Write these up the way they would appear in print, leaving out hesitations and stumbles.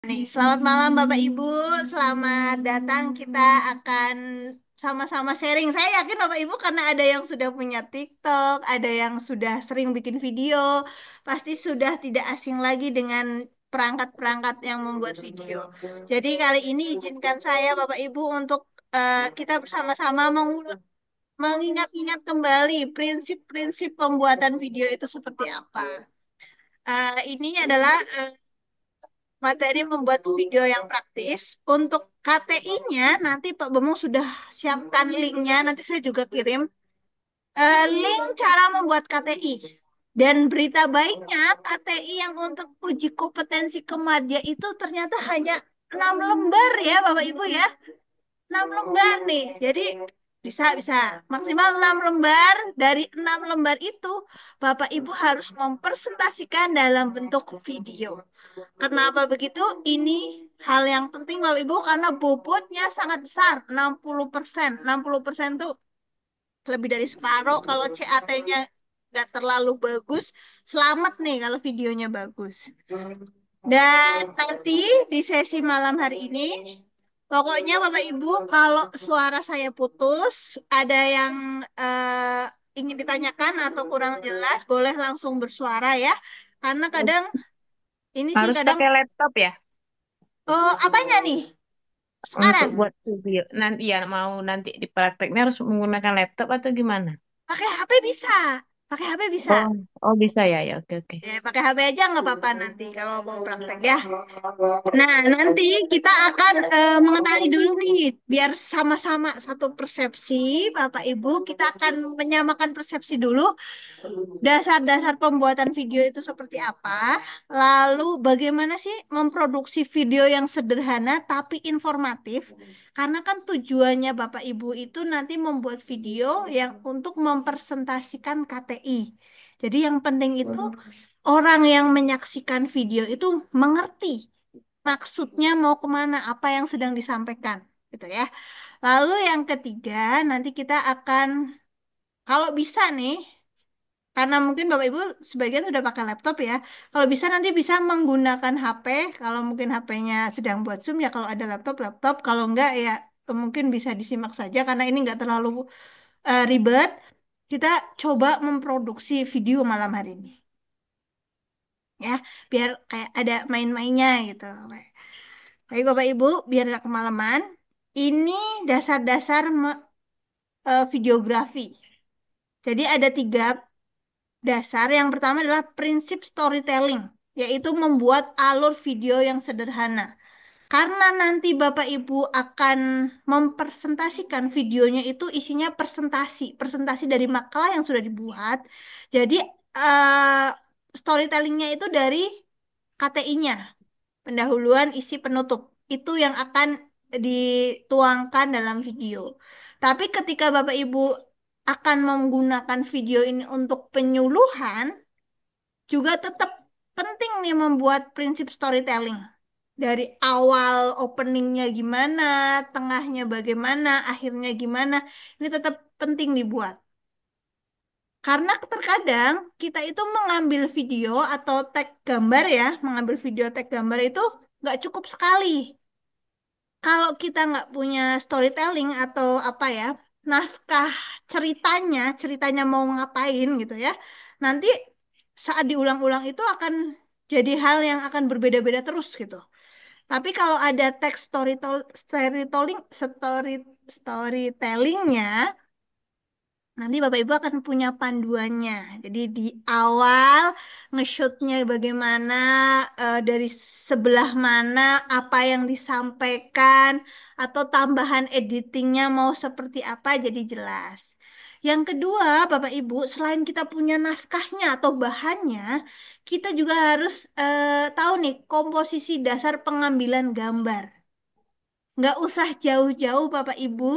Nih, selamat malam Bapak Ibu, selamat datang. Kita akan sama-sama sharing. Saya yakin Bapak Ibu karena ada yang sudah punya TikTok, ada yang sudah sering bikin video, pasti sudah tidak asing lagi dengan perangkat-perangkat yang membuat video. Jadi kali ini izinkan saya Bapak Ibu untuk kita bersama-sama mengingat-ingat kembali prinsip-prinsip pembuatan video itu seperti apa. Ini adalah materi membuat video yang praktis. Untuk KTI-nya nanti Pak Bambang sudah siapkan linknya, nanti saya juga kirim link cara membuat KTI. Dan berita baiknya KTI yang untuk uji kompetensi kemadya itu ternyata hanya 6 lembar ya Bapak Ibu ya. 6 lembar nih. Jadi bisa maksimal 6 lembar. Dari 6 lembar itu Bapak Ibu harus mempresentasikan dalam bentuk video. Kenapa begitu? Ini hal yang penting Bapak Ibu karena bobotnya sangat besar, 60%. 60% tuh lebih dari separuh. Kalau CAT-nya nggak terlalu bagus, selamat nih kalau videonya bagus. Dan nanti di sesi malam hari ini, pokoknya Bapak Ibu, kalau suara saya putus, ada yang ingin ditanyakan atau kurang jelas, boleh langsung bersuara ya. Karena kadang ini sih Harus kadang, pakai laptop ya oh apanya nih? untuk Sekarang buat video. Nanti ya mau nanti di prakteknya harus menggunakan laptop atau gimana? pakai HP bisa, pakai HP bisa. Oh, oh bisa ya ya oke oke. Ya, pakai HP aja nggak apa-apa nanti kalau mau praktek ya. Nah, nanti kita akan mengetahui dulu nih, biar sama-sama satu persepsi, Bapak Ibu. Kita akan menyamakan persepsi dulu. Dasar-dasar pembuatan video itu seperti apa? Lalu bagaimana sih memproduksi video yang sederhana tapi informatif? Karena kan tujuannya Bapak Ibu itu nanti membuat video yang untuk mempresentasikan KTI. Jadi yang penting itu orang yang menyaksikan video itu mengerti maksudnya mau kemana, apa yang sedang disampaikan, gitu ya. Lalu yang ketiga, nanti kita akan, kalau bisa nih, karena mungkin Bapak Ibu sebagian sudah pakai laptop ya. Kalau bisa nanti bisa menggunakan HP. Kalau mungkin HP-nya sedang buat Zoom ya kalau ada laptop. Kalau enggak ya mungkin bisa disimak saja karena ini enggak terlalu ribet. Kita coba memproduksi video malam hari ini. Ya, biar kayak ada main-mainnya gitu. Baik Bapak Ibu, biar nggak kemalaman. Ini dasar-dasar videografi. Jadi ada tiga dasar. Yang pertama adalah prinsip storytelling, yaitu membuat alur video yang sederhana. Karena nanti Bapak Ibu akan mempresentasikan videonya itu isinya presentasi, presentasi dari makalah yang sudah dibuat. Jadi storytellingnya itu dari KTI-nya, pendahuluan, isi, penutup. Itu yang akan dituangkan dalam video. Tapi ketika Bapak Ibu akan menggunakan video ini untuk penyuluhan, juga tetap penting nih membuat prinsip storytelling. Dari awal openingnya gimana, tengahnya bagaimana, akhirnya gimana, ini tetap penting dibuat. Karena terkadang kita itu mengambil video atau tag gambar ya, mengambil video tag gambar itu nggak cukup sekali. Kalau kita nggak punya storytelling atau apa ya, naskah ceritanya mau ngapain gitu ya, nanti saat diulang-ulang itu akan jadi hal yang akan berbeda-beda terus gitu. Tapi kalau ada teks storytellingnya, nanti Bapak Ibu akan punya panduannya. Jadi di awal nge-shootnya bagaimana, dari sebelah mana, apa yang disampaikan, atau tambahan editingnya mau seperti apa, jadi jelas. Yang kedua, Bapak Ibu, selain kita punya naskahnya atau bahannya, kita juga harus tahu nih komposisi dasar pengambilan gambar. Nggak usah jauh-jauh, Bapak Ibu,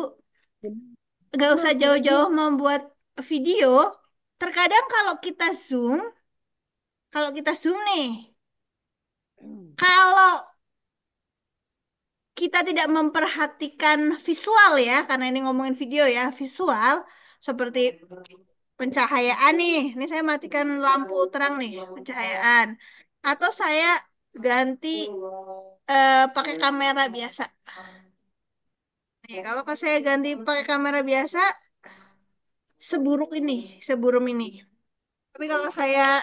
nggak usah jauh-jauh membuat video. Terkadang kalau kita zoom nih, kalau kita tidak memperhatikan visual ya, karena ini ngomongin video ya, visual seperti pencahayaan nih. Ini saya matikan lampu terang nih, pencahayaan. Atau saya ganti pakai kamera biasa. Kalau saya ganti pakai kamera biasa, seburuk ini, seburuk ini. Tapi kalau saya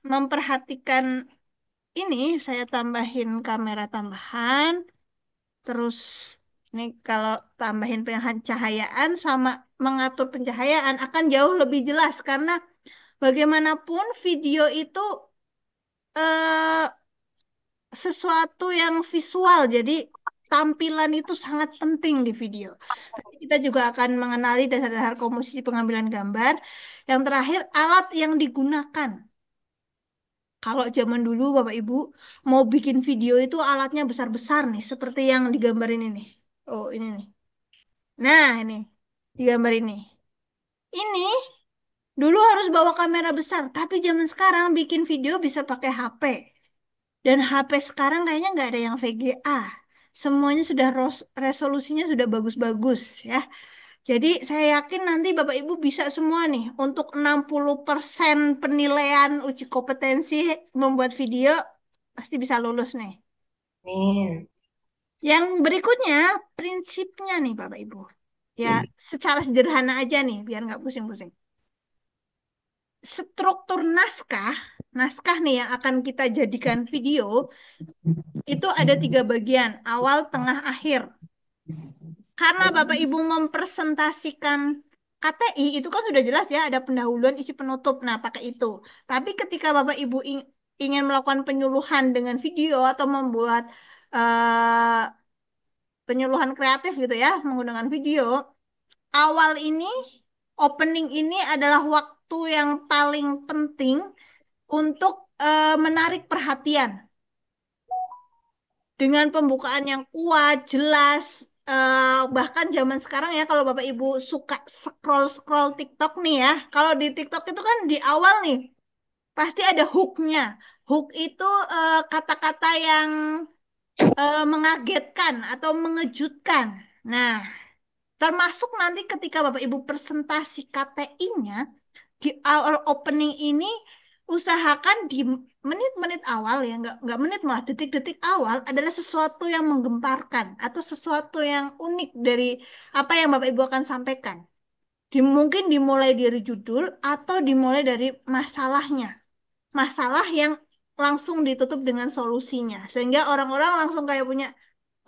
memperhatikan ini, saya tambahin kamera tambahan, terus ini kalau tambahin pencahayaan sama mengatur pencahayaan akan jauh lebih jelas karena bagaimanapun video itu eh, sesuatu yang visual, jadi tampilan itu sangat penting di video. Nanti kita juga akan mengenali dasar-dasar komposisi pengambilan gambar. Yang terakhir, alat yang digunakan. Kalau zaman dulu, Bapak Ibu, mau bikin video itu alatnya besar-besar nih, seperti yang digambar ini nih. Oh, ini nih. Nah, ini digambar ini. Ini dulu harus bawa kamera besar, tapi zaman sekarang bikin video bisa pakai HP. Dan HP sekarang kayaknya nggak ada yang VGA. Semuanya sudah resolusinya sudah bagus-bagus ya. Jadi saya yakin nanti Bapak Ibu bisa semua nih untuk 60% penilaian uji kompetensi membuat video pasti bisa lulus nih. Amin. Yang berikutnya prinsipnya nih Bapak Ibu. Ya secara sederhana aja nih biar nggak pusing-pusing. Struktur naskah, naskah nih yang akan kita jadikan video itu ada 3 bagian, awal, tengah, akhir. Karena Bapak Ibu mempresentasikan KTI itu kan sudah jelas ya, ada pendahuluan, isi penutup. Nah, pakai itu. Tapi ketika Bapak Ibu ingin melakukan penyuluhan dengan video atau membuat eh, penyuluhan kreatif gitu ya, menggunakan video, awal ini, opening ini adalah waktu yang paling penting untuk menarik perhatian. Dengan pembukaan yang kuat, jelas, bahkan zaman sekarang ya kalau Bapak Ibu suka scroll-scroll TikTok nih ya, kalau di TikTok itu kan di awal nih pasti ada hook-nya. Hook itu kata-kata yang mengagetkan atau mengejutkan. Nah, termasuk nanti ketika Bapak Ibu presentasi KTI-nya, di awal opening ini usahakan di menit-menit awal ya nggak menit malah detik-detik awal adalah sesuatu yang menggemparkan atau sesuatu yang unik dari apa yang Bapak Ibu akan sampaikan. Mungkin dimulai dari judul atau dimulai dari masalahnya. Masalah yang langsung ditutup dengan solusinya. Sehingga orang-orang langsung kayak punya,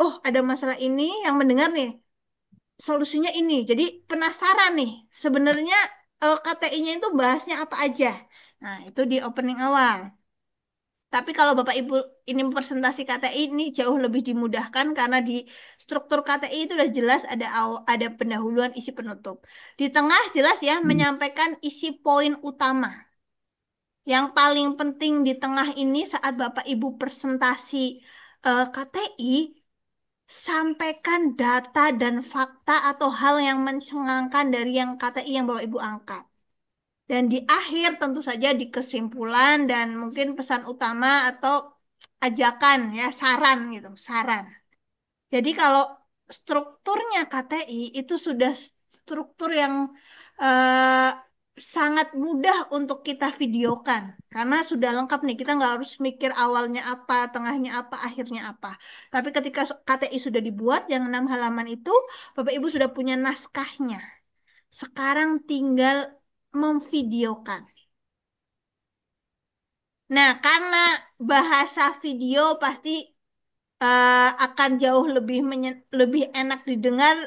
oh ada masalah ini yang mendengar nih solusinya ini. Jadi penasaran nih, sebenarnya KTI-nya itu bahasnya apa aja. Nah, itu di opening awal. Tapi kalau Bapak Ibu ini presentasi KTI ini jauh lebih dimudahkan karena di struktur KTI itu sudah jelas ada pendahuluan isi penutup. Di tengah jelas ya menyampaikan isi poin utama. Yang paling penting di tengah ini saat Bapak Ibu presentasi KTI sampaikan data dan fakta atau hal yang mencengangkan dari yang KTI yang Bapak Ibu angkat. Dan di akhir tentu saja di kesimpulan dan mungkin pesan utama atau ajakan ya, saran gitu, saran. Jadi kalau strukturnya KTI itu sudah struktur yang eh, sangat mudah untuk kita videokan. Karena sudah lengkap nih, kita nggak harus mikir awalnya apa, tengahnya apa, akhirnya apa. Tapi ketika KTI sudah dibuat, yang 6 halaman itu, Bapak Ibu sudah punya naskahnya. Sekarang tinggal memvideokan. Nah, karena bahasa video pasti akan jauh lebih enak didengar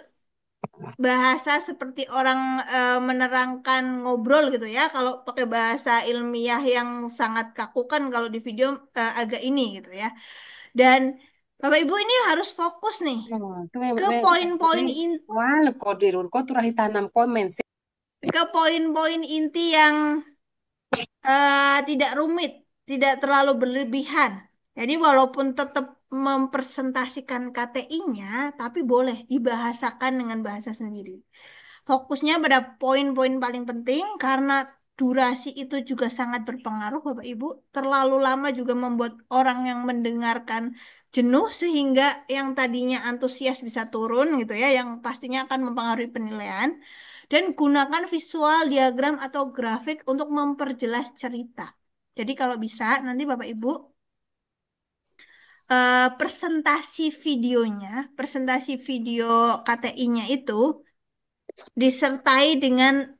bahasa seperti orang menerangkan ngobrol gitu ya. Kalau pakai bahasa ilmiah yang sangat kaku kan kalau di video agak ini gitu ya. Dan Bapak Ibu ini harus fokus nih Oh, itu ke poin-poin wah, kau dirun kau turah tanam komen sih. ke poin-poin inti yang tidak rumit, tidak terlalu berlebihan. Jadi walaupun tetap mempresentasikan KTI-nya, tapi boleh dibahasakan dengan bahasa sendiri. Fokusnya pada poin-poin paling penting karena durasi itu juga sangat berpengaruh, Bapak Ibu. Terlalu lama juga membuat orang yang mendengarkan jenuh sehingga yang tadinya antusias bisa turun gitu ya, yang pastinya akan mempengaruhi penilaian. Dan gunakan visual, diagram, atau grafik untuk memperjelas cerita. Jadi kalau bisa, nanti Bapak Ibu presentasi video KTI-nya itu disertai dengan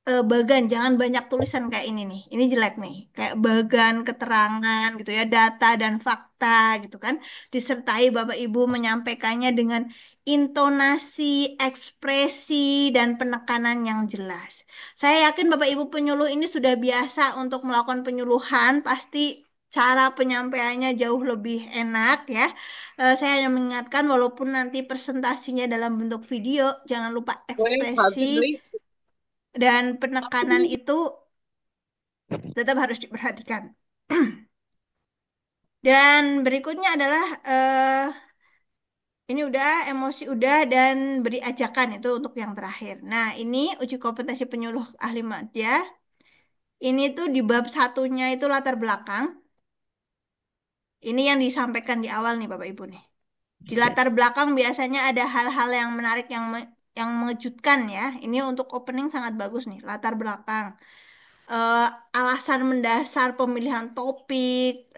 bagan, jangan banyak tulisan kayak ini nih. Ini jelek nih. Kayak bagan, keterangan gitu ya, data dan fakta gitu kan. Disertai Bapak Ibu menyampaikannya dengan intonasi, ekspresi, dan penekanan yang jelas. Saya yakin Bapak Ibu penyuluh ini sudah biasa untuk melakukan penyuluhan, pasti cara penyampaiannya jauh lebih enak ya. Saya hanya mengingatkan walaupun nanti presentasinya dalam bentuk video, jangan lupa Gue ekspresi bagus beli. dan penekanan itu tetap harus diperhatikan. Dan berikutnya adalah ini udah emosi udah dan beri ajakan itu untuk yang terakhir. Nah, ini uji kompetensi penyuluh ahli media. Ini tuh di bab satunya itu latar belakang. Ini yang disampaikan di awal nih Bapak Ibu nih. Di latar belakang biasanya ada hal-hal yang menarik yang mengejutkan ya. Ini untuk opening sangat bagus nih, latar belakang. eh, Alasan mendasar pemilihan topik,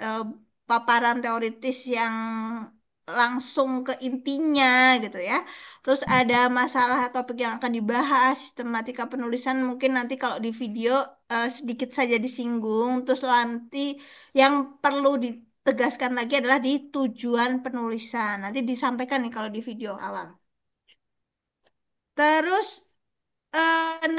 paparan teoritis yang langsung ke intinya gitu ya. Terus ada masalah topik yang akan dibahas, sistematika penulisan mungkin nanti kalau di video sedikit saja disinggung. Terus nanti yang perlu ditegaskan lagi adalah di tujuan penulisan. Nanti disampaikan nih kalau di video awal. Terus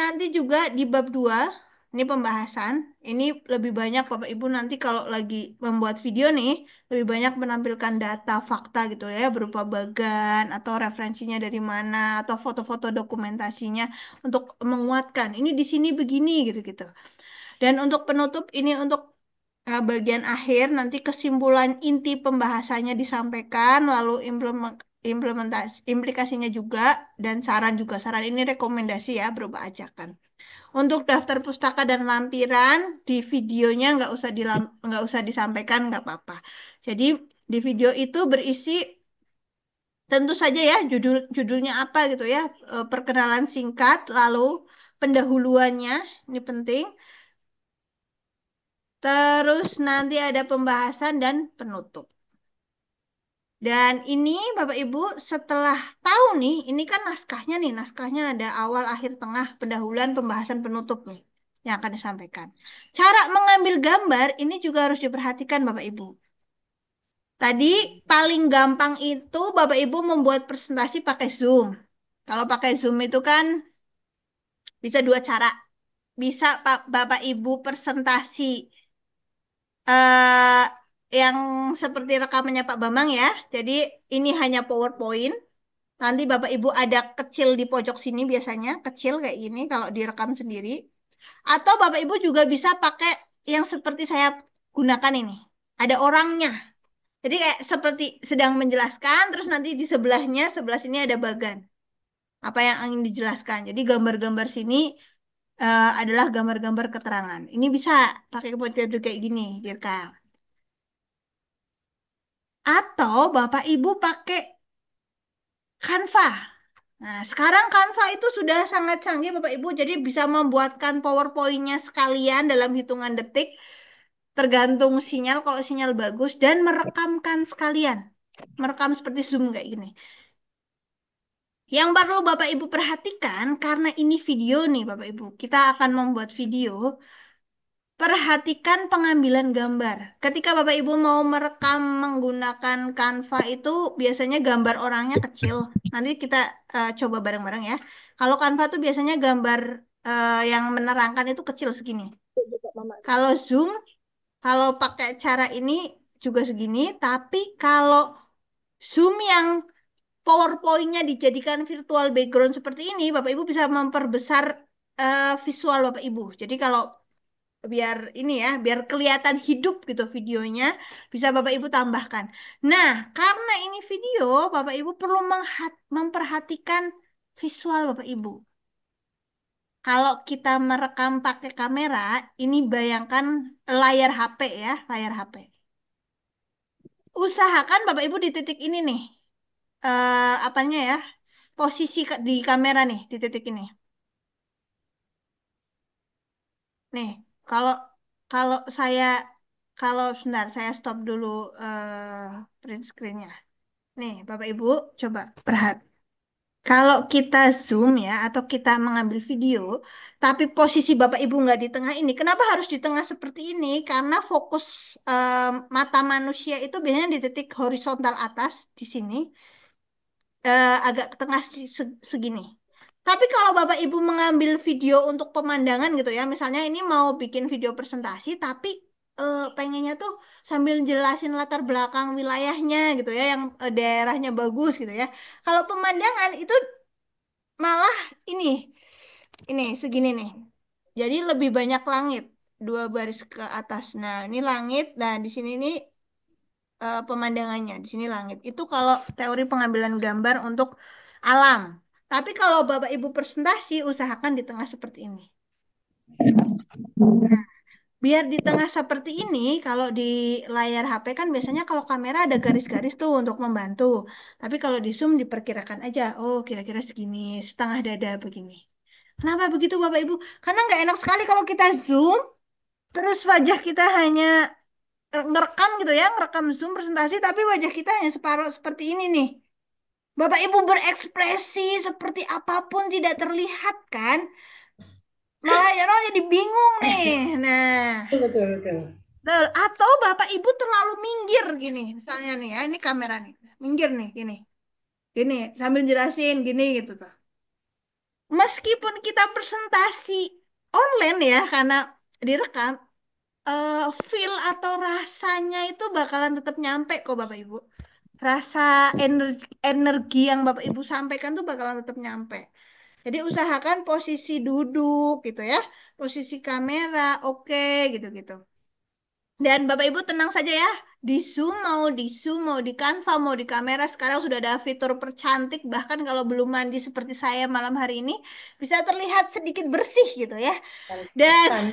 nanti juga di bab 2 ini pembahasan. Ini lebih banyak Bapak Ibu nanti kalau lagi membuat video nih, lebih banyak menampilkan data, fakta gitu ya, berupa bagan atau referensinya dari mana, atau foto-foto dokumentasinya untuk menguatkan. Ini di sini begini gitu-gitu. Dan untuk penutup ini untuk bagian akhir nanti kesimpulan inti pembahasannya disampaikan, lalu implementasi implikasinya juga dan saran juga. Saran ini rekomendasi ya berupa ajakan. Untuk daftar pustaka dan lampiran di videonya nggak usah disampaikan nggak apa-apa. Jadi di video itu berisi tentu saja ya judulnya apa gitu ya, perkenalan singkat, lalu pendahuluannya ini penting. Terus nanti ada pembahasan dan penutup. Dan ini Bapak Ibu setelah tahu nih, ini kan naskahnya nih, naskahnya ada awal, akhir, tengah, pendahuluan, pembahasan, penutup nih yang akan disampaikan. Cara mengambil gambar ini juga harus diperhatikan Bapak Ibu. Tadi paling gampang itu Bapak Ibu membuat presentasi pakai Zoom. Kalau pakai Zoom itu kan bisa dua cara. Bisa Bapak Ibu presentasi eh yang seperti rekamannya Pak Bambang ya. Jadi ini hanya PowerPoint. Nanti Bapak Ibu ada kecil di pojok sini biasanya, kecil kayak gini kalau direkam sendiri. Atau Bapak Ibu juga bisa pakai yang seperti saya gunakan ini. Ada orangnya. Jadi kayak seperti sedang menjelaskan, terus nanti di sebelahnya, sebelah sini ada bagan. Apa yang ingin dijelaskan. Jadi gambar-gambar sini adalah gambar-gambar keterangan. Ini bisa pakai metode kayak gini, direkam. Atau Bapak Ibu pakai Canva. Nah, sekarang Canva itu sudah sangat canggih Bapak Ibu, jadi bisa membuatkan PowerPoint-nya sekalian dalam hitungan detik, tergantung sinyal, kalau sinyal bagus, dan merekamkan sekalian. Merekam seperti Zoom kayak gini. Yang perlu Bapak Ibu perhatikan, karena ini video nih Bapak Ibu, kita akan membuat video. Perhatikan pengambilan gambar. Ketika Bapak Ibu mau merekam menggunakan Canva itu biasanya gambar orangnya kecil. Nanti kita coba bareng-bareng ya. Kalau Canva tuh biasanya gambar yang menerangkan itu kecil segini. Kalau Zoom, kalau pakai cara ini juga segini. Tapi kalau Zoom yang PowerPoint-nya dijadikan virtual background seperti ini, Bapak Ibu bisa memperbesar visual Bapak Ibu. Jadi kalau biar ini ya, biar kelihatan hidup gitu videonya, bisa Bapak Ibu tambahkan. Nah, karena ini video, Bapak Ibu perlu memperhatikan visual Bapak Ibu. Kalau kita merekam pakai kamera, ini bayangkan layar HP ya, layar HP. Usahakan Bapak Ibu di titik ini nih, apanya ya, posisi di kamera nih, di titik ini. Nih, kalau kalau saya kalau sebentar saya stop dulu print screen-nya. Nih, Bapak Ibu, coba perhati. Kalau kita zoom ya, atau kita mengambil video, tapi posisi Bapak Ibu nggak di tengah ini, kenapa harus di tengah seperti ini? Karena fokus mata manusia itu biasanya di titik horizontal atas, di sini, agak ke tengah segini. Tapi kalau Bapak Ibu mengambil video untuk pemandangan gitu ya, misalnya ini mau bikin video presentasi, tapi pengennya tuh sambil jelasin latar belakang wilayahnya gitu ya, yang daerahnya bagus gitu ya. Kalau pemandangan itu malah ini segini nih. Jadi lebih banyak langit, dua baris ke atas. Nah, ini langit. Nah, di sini nih pemandangannya. Di sini langit. Itu kalau teori pengambilan gambar untuk alam. Tapi kalau Bapak Ibu presentasi, usahakan di tengah seperti ini. Biar di tengah seperti ini, kalau di layar HP kan biasanya kalau kamera ada garis-garis tuh untuk membantu. Tapi kalau di zoom diperkirakan aja, oh kira-kira segini, setengah dada begini. Kenapa begitu Bapak Ibu? Karena nggak enak sekali kalau kita zoom, terus wajah kita hanya ngerekam gitu ya, ngerekam zoom presentasi, tapi wajah kita hanya separuh seperti ini nih. Bapak Ibu berekspresi seperti apapun tidak terlihat kan? Malah ya orang jadi bingung nih. Nah, Betul, betul. atau Bapak Ibu terlalu minggir gini, misalnya nih ya, ini kamera nih, minggir nih, gini, gini, sambil jelasin gini gitu tuh. Meskipun kita presentasi online ya, karena direkam, feel atau rasanya itu bakalan tetap nyampe kok Bapak Ibu. Rasa energi yang Bapak Ibu sampaikan tuh bakalan tetap nyampe. Jadi usahakan posisi duduk gitu ya, posisi kamera oke gitu-gitu. Dan Bapak Ibu tenang saja ya, di Zoom, mau di Canva, mau di kamera, sekarang sudah ada fitur percantik, bahkan kalau belum mandi seperti saya malam hari ini, bisa terlihat sedikit bersih gitu ya. Dan Pantesan.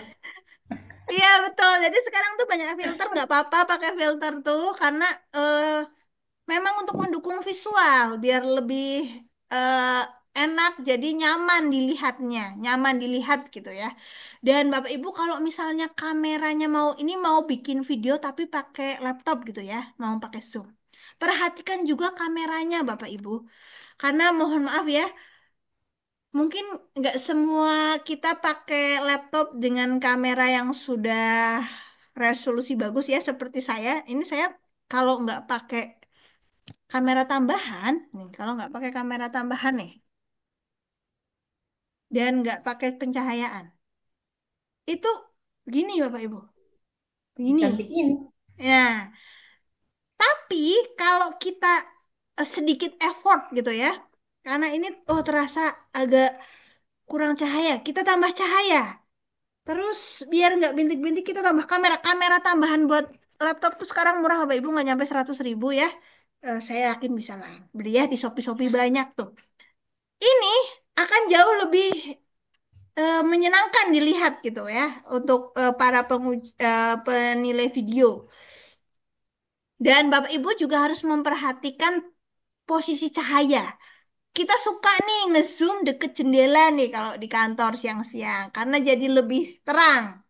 iya betul, jadi sekarang tuh banyak filter, nggak apa-apa pakai filter tuh, karena eh, memang untuk mendukung visual, biar lebih eh, enak, jadi nyaman dilihatnya, nyaman dilihat gitu ya. Dan Bapak Ibu kalau misalnya kameranya mau bikin video tapi pakai laptop gitu ya, mau pakai Zoom. Perhatikan juga kameranya Bapak Ibu. Karena mohon maaf ya, mungkin nggak semua kita pakai laptop dengan kamera yang sudah resolusi bagus ya seperti saya. Ini saya kalau nggak pakai kamera tambahan, nih kalau nggak pakai kamera tambahan nih, dan nggak pakai pencahayaan, itu gini Bapak Ibu, begini. Dicantikin. Nah, tapi kalau kita sedikit effort gitu ya, karena ini terasa agak kurang cahaya, kita tambah cahaya. Terus biar nggak bintik-bintik kita tambah kamera. Kamera tambahan buat laptop tuh sekarang murah Bapak Ibu nggak nyampe 100.000 ya. Saya yakin bisa lah. Beli ya di Shopee-Shopee banyak tuh. Ini akan jauh lebih menyenangkan dilihat gitu ya untuk para penilai video. Dan Bapak Ibu juga harus memperhatikan posisi cahaya. Kita suka nih ngezoom deket jendela nih kalau di kantor siang-siang karena jadi lebih terang.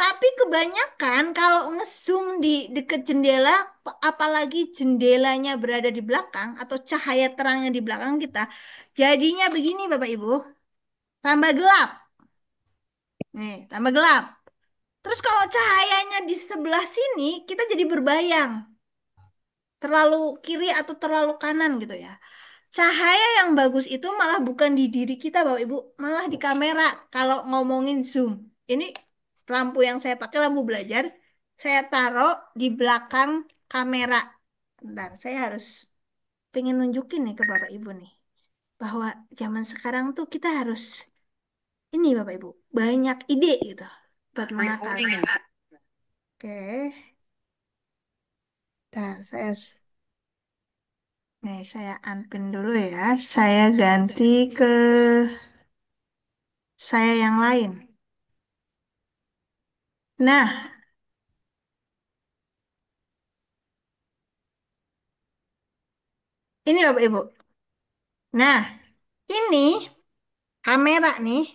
Tapi kebanyakan kalau ngezoom di deket jendela, apalagi jendelanya berada di belakang atau cahaya terangnya di belakang kita, jadinya begini Bapak Ibu, tambah gelap. Nih, tambah gelap. Terus kalau cahayanya di sebelah sini, kita jadi berbayang. Terlalu kiri atau terlalu kanan gitu ya. Cahaya yang bagus itu malah bukan di diri kita, Bapak Ibu, malah di kamera kalau ngomongin zoom. Ini lampu yang saya pakai, lampu belajar, saya taruh di belakang kamera. Bentar, saya harus pengen nunjukin nih ke Bapak Ibu nih, bahwa zaman sekarang tuh kita harus ini Bapak Ibu, banyak ide gitu buat menakalnya. Oke, bentar, saya unpin dulu ya. Saya ganti ke saya yang lain. Nah, ini Bapak Ibu. Nah, ini kamera nih.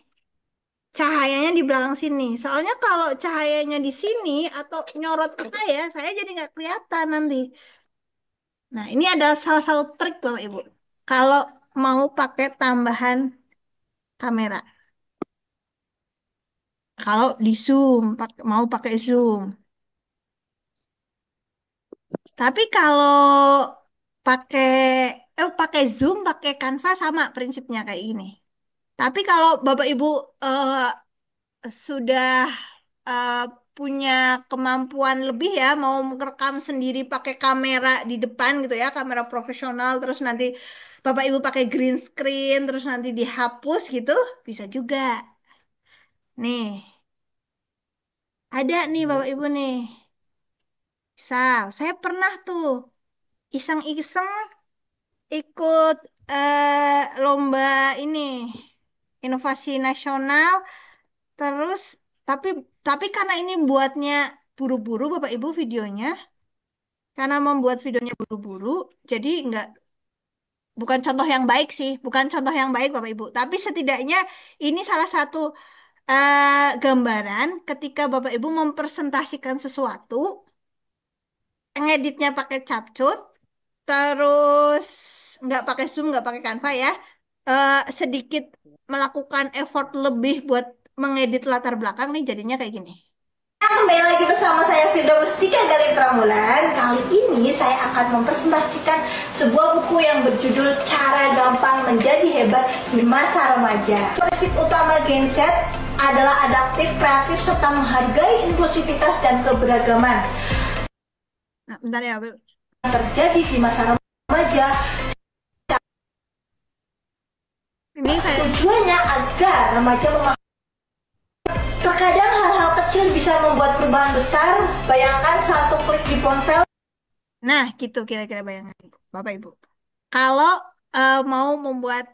cahayanya di belakang sini. Soalnya kalau cahayanya di sini atau nyorot ke saya jadi nggak kelihatan nanti. Nah, ini adalah salah satu trik Bapak Ibu. Kalau mau pakai tambahan kamera. Kalau di zoom, mau pakai zoom. Tapi kalau pakai pakai zoom, pakai Canva sama prinsipnya kayak gini. Tapi kalau Bapak Ibu sudah eh, punya kemampuan lebih ya, mau merekam sendiri pakai kamera di depan gitu ya, kamera profesional, terus nanti Bapak Ibu pakai green screen, terus nanti dihapus gitu, bisa juga. Nih, ada nih Bapak Ibu nih. Misal, saya pernah tuh iseng-iseng ikut lomba ini, inovasi nasional, terus tapi tapi karena ini buatnya buru-buru Bapak Ibu videonya, karena membuat videonya buru-buru, jadi nggak bukan contoh yang baik sih, bukan contoh yang baik Bapak Ibu. Tapi setidaknya ini salah satu gambaran ketika Bapak Ibu mempresentasikan sesuatu, ngeditnya pakai capcut, terus nggak pakai Zoom, nggak pakai Canva ya, sedikit melakukan effort lebih buat mengedit latar belakang nih jadinya kayak gini. Kembali lagi bersama saya Firda Mustika Gali Pramulan. Kali ini saya akan mempresentasikan sebuah buku yang berjudul Cara Gampang Menjadi Hebat di Masa Remaja. Prinsip utama Gen Z adalah adaptif, kreatif, serta menghargai inklusivitas dan keberagaman. Nah, bentar ya, Bu. Yang terjadi di masa remaja. Ini tujuannya agar remaja memahami. Terkadang hal-hal kecil bisa membuat perubahan besar. Bayangkan satu klik di ponsel. Nah, gitu kira-kira bayangan Bapak Ibu. Kalau mau membuat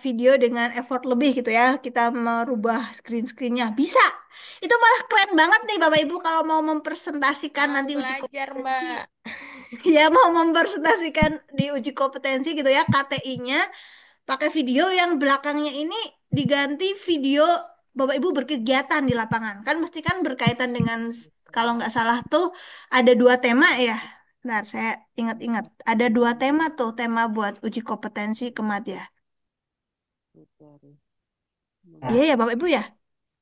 video dengan effort lebih gitu ya, kita merubah screen-screennya bisa. Itu malah keren banget nih Bapak Ibu kalau mau mempresentasikan Mau nanti uji belajar, kompetensi. Mbak. Ya, mau mempresentasikan di uji kompetensi gitu ya, KTI-nya pakai video yang belakangnya ini diganti video Bapak Ibu berkegiatan di lapangan. Kan mesti kan berkaitan dengan kalau nggak salah tuh ada dua tema ya. Bentar, saya ingat-ingat. Ada dua tema tuh, tema buat uji kompetensi kemadya. Iya ya Bapak Ibu ya.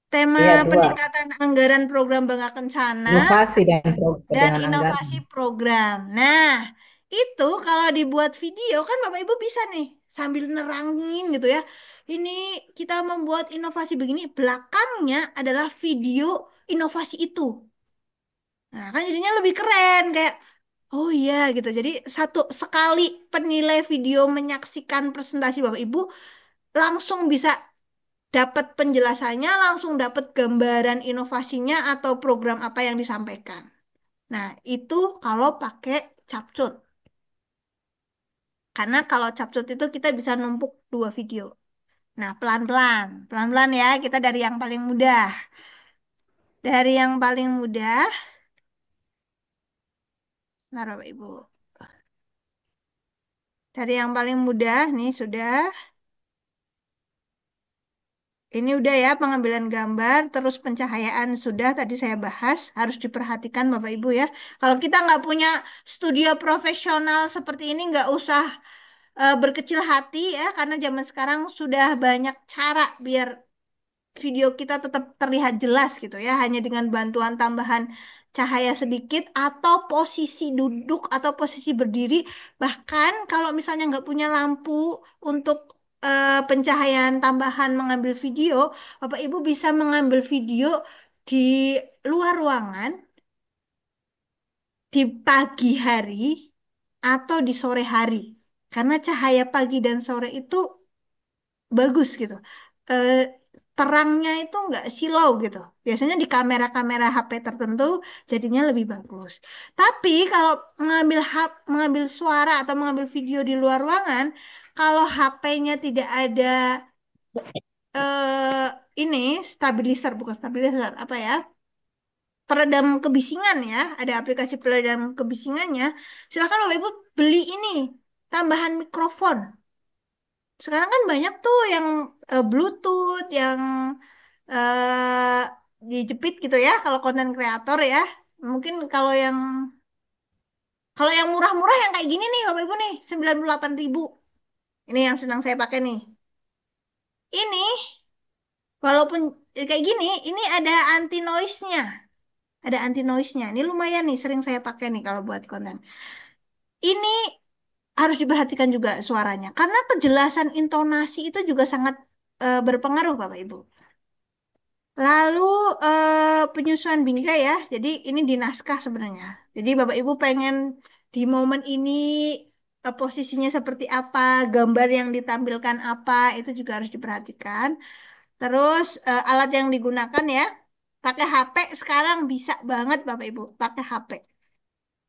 Tema Iya, dua. peningkatan anggaran program Bangga Kencana Inovasi dan dengan anggaran. inovasi program. Nah, itu kalau dibuat video kan Bapak Ibu bisa nih sambil nerangin gitu ya. Ini kita membuat inovasi begini, belakangnya adalah video inovasi itu. Nah, kan jadinya lebih keren kayak oh iya gitu. Jadi satu sekali penilai video menyaksikan presentasi Bapak Ibu langsung bisa dapat penjelasannya, langsung dapat gambaran inovasinya atau program apa yang disampaikan. Nah, itu kalau pakai capcut. Karena kalau capcut itu kita bisa numpuk dua video. Nah, pelan-pelan. Pelan-pelan ya, kita dari yang paling mudah. Dari yang paling mudah, nah Bapak Ibu. Dari yang paling mudah, nih sudah. Ini udah ya pengambilan gambar, terus pencahayaan sudah tadi saya bahas. Harus diperhatikan Bapak Ibu ya. Kalau kita nggak punya studio profesional seperti ini, nggak usah berkecil hati ya. Karena zaman sekarang sudah banyak cara biar video kita tetap terlihat jelas gitu ya, hanya dengan bantuan tambahan cahaya sedikit atau posisi duduk atau posisi berdiri. Bahkan kalau misalnya nggak punya lampu untuk pencahayaan tambahan mengambil video, Bapak Ibu bisa mengambil video di luar ruangan di pagi hari atau di sore hari. Karena cahaya pagi dan sore itu bagus gitu. Eh, terangnya itu nggak silau gitu. Biasanya di kamera-kamera HP tertentu jadinya lebih bagus. Tapi kalau mengambil suara atau mengambil video di luar ruangan, kalau HP-nya tidak ada eh, ini stabilizer, bukan stabilizer, apa ya? Peredam kebisingan ya, ada aplikasi peredam kebisingannya. Silakan Bapak Ibu beli ini tambahan mikrofon. Sekarang kan banyak tuh yang Bluetooth, yang eh dijepit gitu ya kalau konten kreator ya. Mungkin kalau yang murah-murah yang kayak gini nih Bapak Ibu nih 98.000. Ini yang sedang saya pakai nih. Ini walaupun kayak gini, ini ada anti noise-nya. Ada anti noise-nya. Ini lumayan nih sering saya pakai nih kalau buat konten. Ini harus diperhatikan juga suaranya karena kejelasan intonasi itu juga sangat berpengaruh Bapak Ibu. Lalu penyusuan bingkai ya. Jadi ini di naskah sebenarnya. Jadi Bapak Ibu pengen di momen ini posisinya seperti apa, gambar yang ditampilkan apa, itu juga harus diperhatikan. Terus alat yang digunakan ya, pakai HP sekarang bisa banget Bapak Ibu, pakai HP.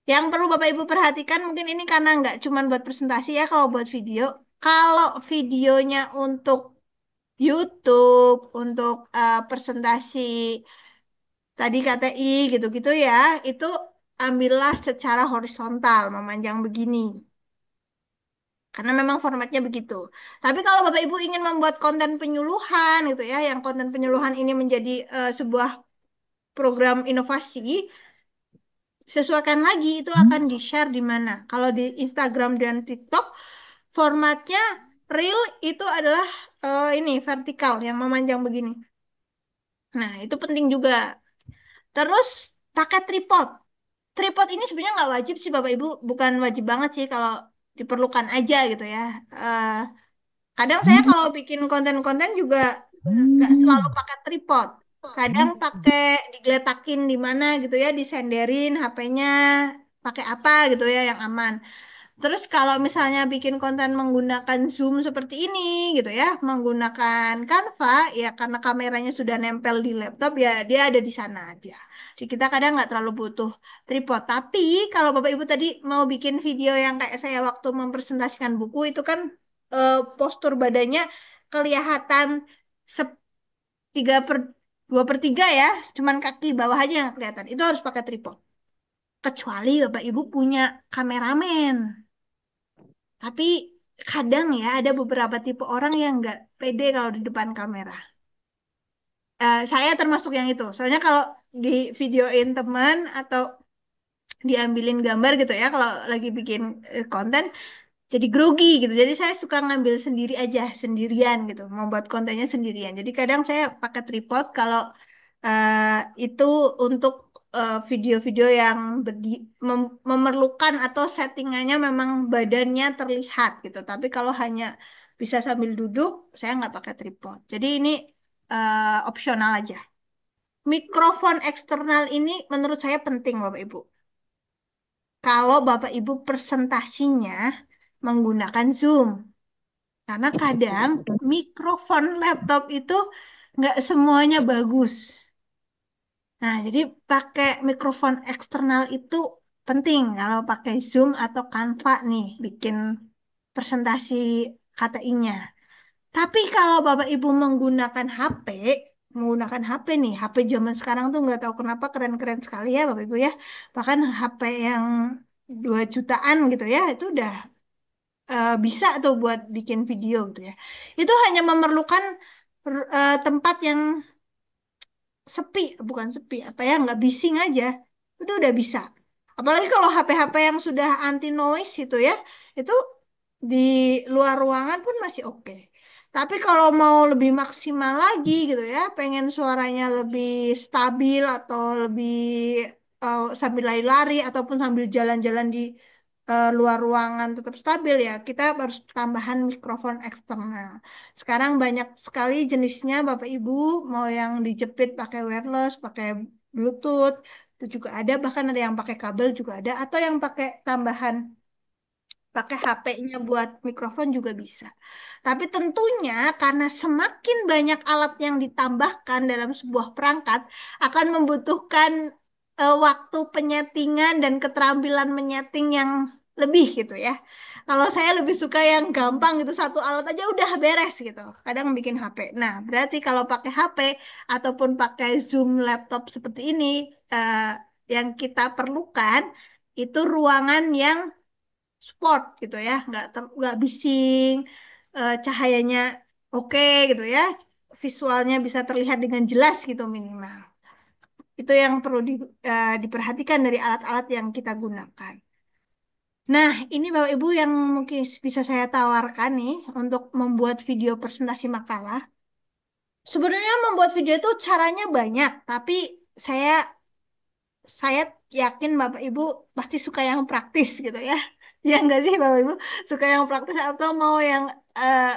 Yang perlu Bapak Ibu perhatikan mungkin ini karena nggak cuma buat presentasi ya, kalau buat video. Kalau videonya untuk YouTube, untuk presentasi tadi KTI gitu-gitu ya, itu ambillah secara horizontal, memanjang begini. Karena memang formatnya begitu. Tapi kalau Bapak Ibu ingin membuat konten penyuluhan gitu ya, yang konten penyuluhan ini menjadi sebuah program inovasi, sesuaikan lagi itu akan di-share di mana. Kalau di Instagram dan TikTok, formatnya Reel itu adalah ini vertikal yang memanjang begini. Nah, itu penting juga. Terus pakai tripod. Tripod ini sebenarnya nggak wajib sih Bapak Ibu, bukan wajib banget sih kalau diperlukan aja gitu ya. Eh, Kadang saya kalau bikin konten-konten juga nggak selalu pakai tripod. Kadang pakai digeletakin di mana gitu ya, disenderin HP-nya pakai apa gitu ya yang aman. Terus kalau misalnya bikin konten menggunakan Zoom seperti ini gitu ya, menggunakan Canva ya karena kameranya sudah nempel di laptop ya dia ada di sana aja. Jadi kita kadang nggak terlalu butuh tripod. Tapi kalau Bapak Ibu tadi mau bikin video yang kayak saya waktu mempresentasikan buku itu kan postur badannya kelihatan tiga per 2/3 ya, cuman kaki bawah aja yang kelihatan. Itu harus pakai tripod. Kecuali Bapak Ibu punya kameramen. Tapi kadang ya ada beberapa tipe orang yang nggak pede kalau di depan kamera. Saya termasuk yang itu. Soalnya kalau di videoin teman atau diambilin gambar gitu ya, kalau lagi bikin konten jadi grogi gitu. Jadi saya suka ngambil sendiri aja, sendirian gitu, membuat kontennya sendirian. Jadi kadang saya pakai tripod kalau itu untuk video-video yang memerlukan atau settingannya memang badannya terlihat gitu. Tapi kalau hanya bisa sambil duduk, saya nggak pakai tripod. Jadi ini opsional aja. Mikrofon eksternal ini menurut saya penting, Bapak Ibu. Kalau Bapak Ibu presentasinya menggunakan Zoom. Karena kadang mikrofon laptop itu nggak semuanya bagus. Nah, jadi pakai mikrofon eksternal itu penting kalau pakai Zoom atau Canva nih bikin presentasi KTI-nya. Tapi kalau Bapak Ibu menggunakan HP nih, HP zaman sekarang tuh nggak tahu kenapa keren-keren sekali ya Bapak Ibu ya. Bahkan HP yang 2 jutaan gitu ya, itu udah bisa tuh buat bikin video gitu ya. Itu hanya memerlukan tempat yang sepi, bukan sepi, apa ya, nggak bising aja. Itu udah bisa. Apalagi kalau HP-HP yang sudah anti noise itu ya, itu di luar ruangan pun masih oke. Tapi kalau mau lebih maksimal lagi gitu ya, pengen suaranya lebih stabil atau lebih sambil lari-lari ataupun sambil jalan-jalan di luar ruangan tetap stabil ya, kita harus tambahan mikrofon eksternal. Sekarang banyak sekali jenisnya Bapak Ibu, mau yang dijepit pakai wireless, pakai Bluetooth, itu juga ada, bahkan ada yang pakai kabel juga ada, atau yang pakai HP-nya buat mikrofon juga bisa. Tapi tentunya karena semakin banyak alat yang ditambahkan dalam sebuah perangkat akan membutuhkan waktu penyetingan dan keterampilan menyeting yang lebih gitu ya. Kalau saya lebih suka yang gampang gitu, satu alat aja udah beres gitu. Kadang bikin HP. Nah, berarti kalau pakai HP ataupun pakai Zoom laptop seperti ini, eh, yang kita perlukan itu ruangan yang sport gitu ya, nggak bising, cahayanya oke gitu ya, visualnya bisa terlihat dengan jelas gitu minimal. Itu yang perlu diperhatikan dari alat-alat yang kita gunakan. Nah, ini Bapak Ibu yang mungkin bisa saya tawarkan nih untuk membuat video presentasi makalah. Sebenarnya membuat video itu caranya banyak, tapi saya saya yakin Bapak Ibu pasti suka yang praktis gitu ya. Ya enggak sih Bapak Ibu? Suka yang praktis atau mau yang eh,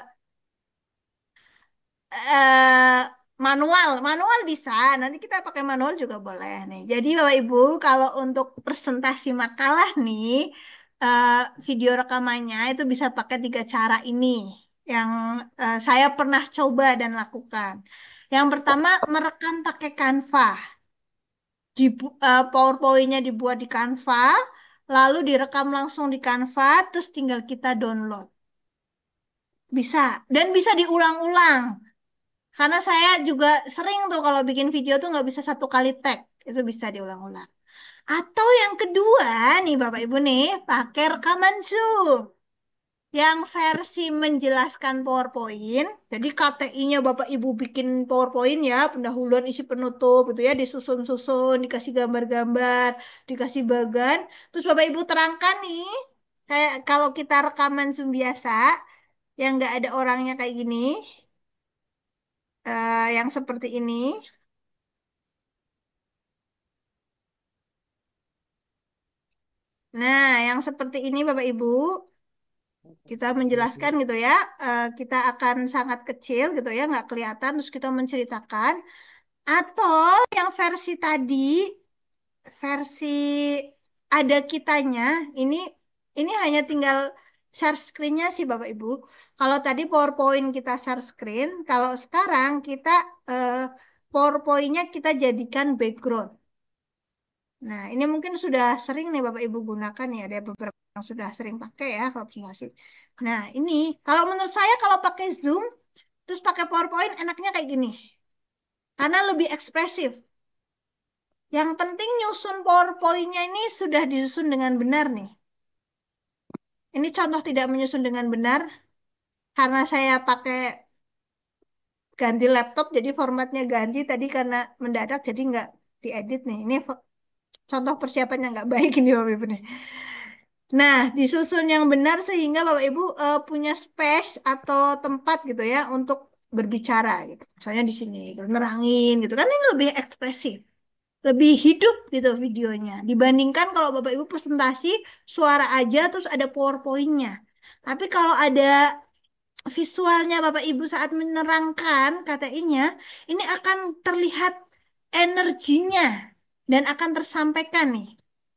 eh, manual? Manual bisa. Nanti kita pakai manual juga boleh nih. Jadi Bapak Ibu, kalau untuk presentasi makalah nih, eh, video rekamannya itu bisa pakai 3 cara ini yang saya pernah coba dan lakukan. Yang pertama, merekam pakai Canva. PowerPoint-nya dibuat di Canva, lalu direkam langsung di Canva, terus tinggal kita download. Bisa, dan bisa diulang-ulang. Karena saya juga sering tuh kalau bikin video tuh nggak bisa 1 kali tag, itu bisa diulang-ulang. Atau yang kedua nih Bapak Ibu nih, pakai rekaman Zoom. Yang versi menjelaskan PowerPoint, jadi KTI-nya Bapak Ibu bikin PowerPoint ya, pendahuluan isi penutup gitu ya, disusun-susun, dikasih gambar-gambar, dikasih bagan, terus Bapak Ibu terangkan nih, kayak kalau kita rekaman Zoom biasa, yang nggak ada orangnya kayak gini, yang seperti ini. Nah, yang seperti ini Bapak Ibu, kita menjelaskan gitu ya, kita akan sangat kecil gitu ya, nggak kelihatan, terus kita menceritakan. Atau yang versi tadi, versi ada kitanya, ini ini hanya tinggal share screen-nya sih Bapak Ibu. Kalau tadi PowerPoint kita share screen, kalau sekarang kita eh, PowerPoint-nya kita jadikan background. Nah, ini mungkin sudah sering nih Bapak Ibu gunakan ya, ada beberapa yang sudah sering pakai ya kalau presentasi. Nah, ini kalau menurut saya kalau pakai Zoom terus pakai PowerPoint enaknya kayak gini. Karena lebih ekspresif. Yang penting nyusun PowerPoint-nya ini sudah disusun dengan benar nih. Ini contoh tidak menyusun dengan benar karena saya pakai ganti laptop jadi formatnya ganti tadi karena mendadak jadi nggak diedit nih. Ini contoh persiapannya nggak baik ini Bapak Ibu nih. Nah, disusun yang benar sehingga Bapak Ibu punya space atau tempat gitu ya untuk berbicara gitu. Misalnya di sini gitu, nerangin gitu kan ini lebih ekspresif. Lebih hidup gitu videonya dibandingkan kalau Bapak Ibu presentasi suara aja terus ada PowerPoint-nya. Tapi kalau ada visualnya Bapak Ibu saat menerangkan KTI-nya, ini akan terlihat energinya dan akan tersampaikan nih.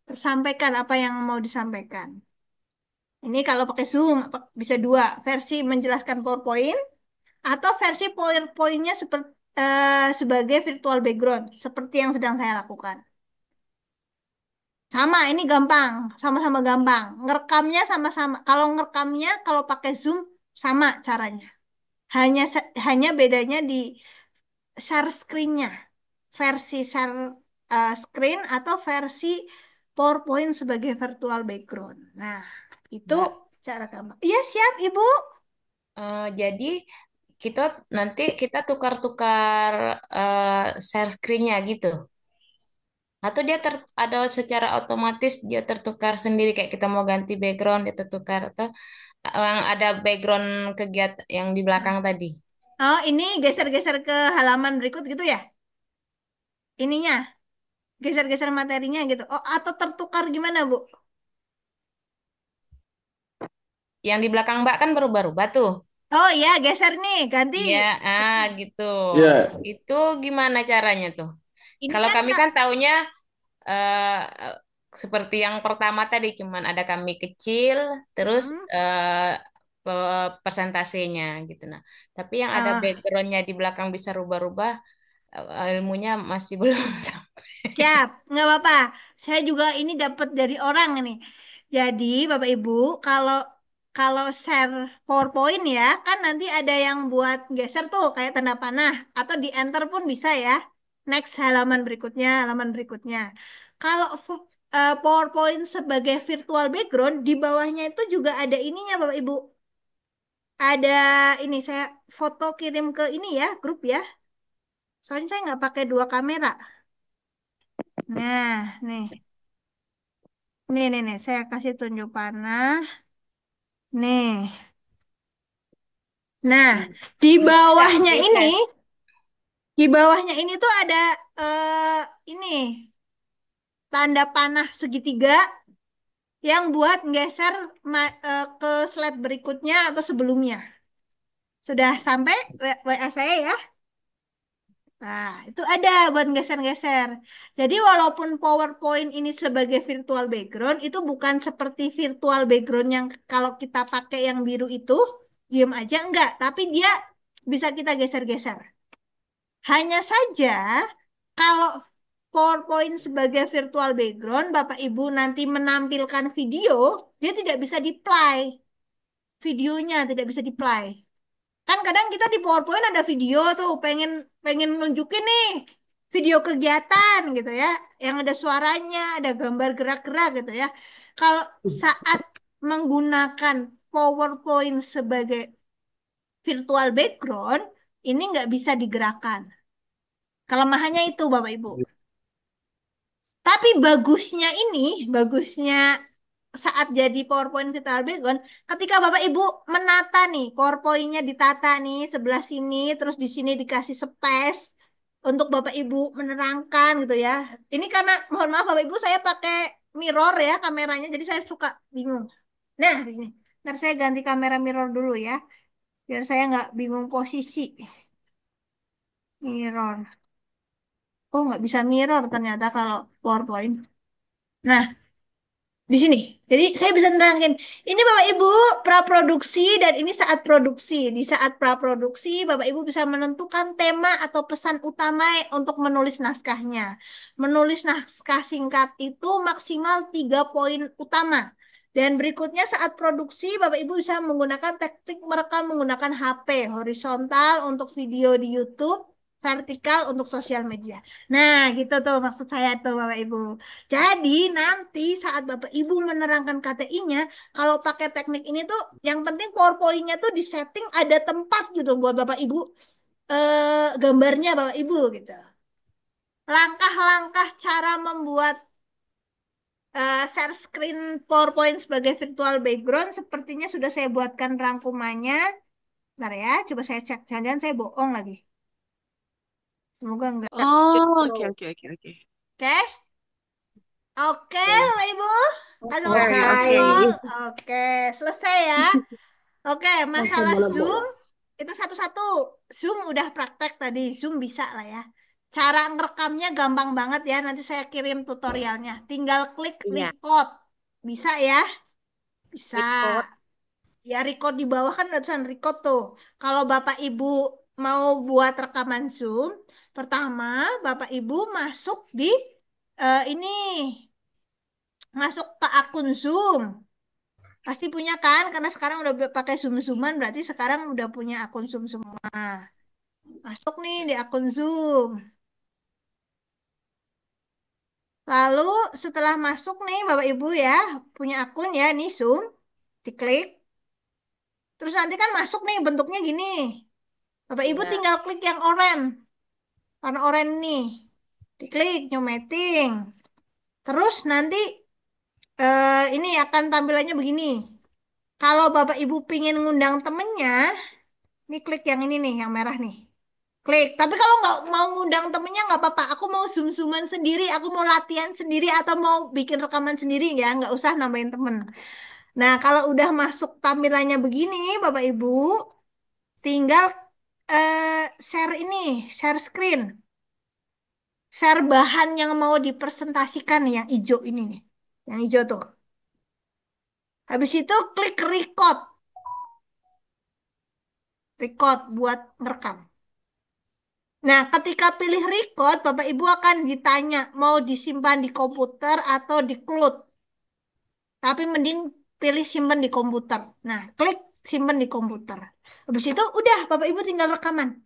Tersampaikan apa yang mau disampaikan. Ini kalau pakai Zoom bisa dua, versi menjelaskan PowerPoint atau versi PowerPoint-nya seperti sebagai virtual background seperti yang sedang saya lakukan. Sama, ini gampang, sama-sama gampang. Ngerekamnya sama-sama. Kalau ngerekamnya, kalau pakai Zoom, sama caranya. Hanya bedanya di share screen-nya. Versi share screen atau versi PowerPoint sebagai virtual background. Nah, itu Mbak, cara gampang. Iya, siap, Ibu. jadi nanti kita tukar-tukar share screen-nya gitu. Atau dia ada secara otomatis dia tertukar sendiri kayak kita mau ganti background dia tertukar atau yang ada background kegiatan yang di belakang tadi. Oh, ini geser-geser ke halaman berikut gitu ya? Ininya, geser-geser materinya gitu. Oh, atau tertukar gimana, Bu? Yang di belakang Mbak kan berubah-ubah tuh. Oh iya, geser nih, ganti. Iya, gitu. Ya, Itu gimana caranya tuh? Ini Kalau kan, kami Kak. kan taunya eh, eh, seperti yang pertama tadi cuman ada kami kecil, terus Hmm. persentasenya gitu. Nah, tapi yang ada Ah, backgroundnya di belakang bisa rubah-rubah, ilmunya masih belum sampai. siap, nggak apa-apa. Saya juga ini dapat dari orang ini. Jadi, Bapak Ibu, kalau kalau share PowerPoint ya, kan nanti ada yang buat geser tuh kayak tanda panah atau di enter pun bisa ya. Next halaman berikutnya, halaman berikutnya. Kalau PowerPoint sebagai virtual background, di bawahnya itu juga ada ininya, Bapak Ibu. ada ini saya foto kirim ke ini ya, grup ya. Soalnya saya nggak pakai dua kamera. Nah, nih, saya kasih tunjuk panah. Nih. Nah, di Bisa bawahnya ini, geser. di bawahnya ini tuh ada ini tanda panah segitiga yang buat geser ke slide berikutnya atau sebelumnya. Sudah sampai WA saya ya? Nah, itu ada buat geser-geser. Jadi walaupun PowerPoint ini sebagai virtual background, itu bukan seperti virtual background yang kalau kita pakai yang biru itu, diam aja enggak. Tapi dia bisa kita geser-geser. Hanya saja, kalau PowerPoint sebagai virtual background, Bapak Ibu nanti menampilkan video, dia tidak bisa di-play. Videonya tidak bisa di-play. Kan kadang kita di PowerPoint ada video tuh, pengen pengen nunjukin nih video kegiatan gitu ya, yang ada suaranya, ada gambar gerak-gerak gitu ya. Kalau saat menggunakan PowerPoint sebagai virtual background, ini nggak bisa digerakkan. Kelemahannya itu, Bapak Ibu. Tapi bagusnya saat jadi PowerPoint virtual background, ketika Bapak Ibu menata nih, PowerPoint-nya ditata nih sebelah sini, terus di sini dikasih space untuk Bapak Ibu menerangkan gitu ya. Ini karena mohon maaf Bapak Ibu saya pakai mirror ya kameranya, jadi saya suka bingung. Nah, di sini. Ntar saya ganti kamera mirror dulu ya, biar saya nggak bingung posisi. Mirror. Oh, nggak bisa mirror ternyata kalau PowerPoint. Nah, di sini. Jadi saya bisa nerangin, ini Bapak Ibu praproduksi dan ini saat produksi. Di saat praproduksi, Bapak Ibu bisa menentukan tema atau pesan utama untuk menulis naskahnya. Menulis naskah singkat itu maksimal 3 poin utama. Dan berikutnya saat produksi, Bapak Ibu bisa menggunakan teknik merekam menggunakan HP, horizontal untuk video di YouTube, vertikal untuk sosial media. Nah, gitu tuh maksud saya tuh Bapak Ibu. Jadi nanti saat Bapak Ibu menerangkan KTI-nya, kalau pakai teknik ini tuh yang penting PowerPoint-nya tuh disetting ada tempat gitu buat Bapak Ibu gambarnya Bapak Ibu gitu. Langkah-langkah cara membuat share screen PowerPoint sebagai virtual background sepertinya sudah saya buatkan rangkumannya. Bentar ya, coba saya cek. Jangan-jangan saya bohong lagi. Semoga enggak. Oh, oke, oke, oke, oke. Oke? Oke, Oke. Bapak Ibu. Ada Oke, waktu oke. call. Oke, selesai ya. Oke, Masih masalah Zoom bolong-bolong. itu satu-satu. Zoom udah praktek tadi, Zoom bisa lah ya. Cara ngerekamnya gampang banget ya, nanti saya kirim tutorialnya. Tinggal klik Iya. record. Bisa ya? Bisa. Record. Ya record di bawah kan ada tulisan record tuh. Kalau Bapak Ibu mau buat rekaman Zoom, pertama Bapak Ibu masuk di ini, masuk ke akun Zoom. Pasti punya kan? Karena sekarang udah pakai Zoom-Zooman, berarti sekarang udah punya akun Zoom semua. Masuk nih di akun Zoom. Lalu setelah masuk nih Bapak Ibu ya, punya akun ya, nih Zoom. Diklik. Terus nanti kan masuk nih bentuknya gini. Bapak Ibu Iya. tinggal klik yang oranye. Warna oranye nih. Diklik, new meeting. Terus nanti ini akan tampilannya begini. Kalau Bapak Ibu pingin ngundang temennya, nih klik yang ini nih, yang merah nih. Klik. Tapi kalau nggak mau ngundang temennya nggak apa-apa. Aku mau zoom-zooman sendiri, aku mau latihan sendiri atau mau bikin rekaman sendiri ya, nggak usah nambahin temen. Nah, kalau udah masuk tampilannya begini, Bapak Ibu, tinggal share ini, share screen, share bahan yang mau dipresentasikan nih, yang hijau ini nih, yang hijau tuh. Habis itu klik record, record buat merekam. Nah, ketika pilih record, Bapak Ibu akan ditanya mau disimpan di komputer atau di cloud. Tapi mending pilih simpan di komputer. Nah, klik simpan di komputer. Habis itu udah Bapak Ibu tinggal rekaman.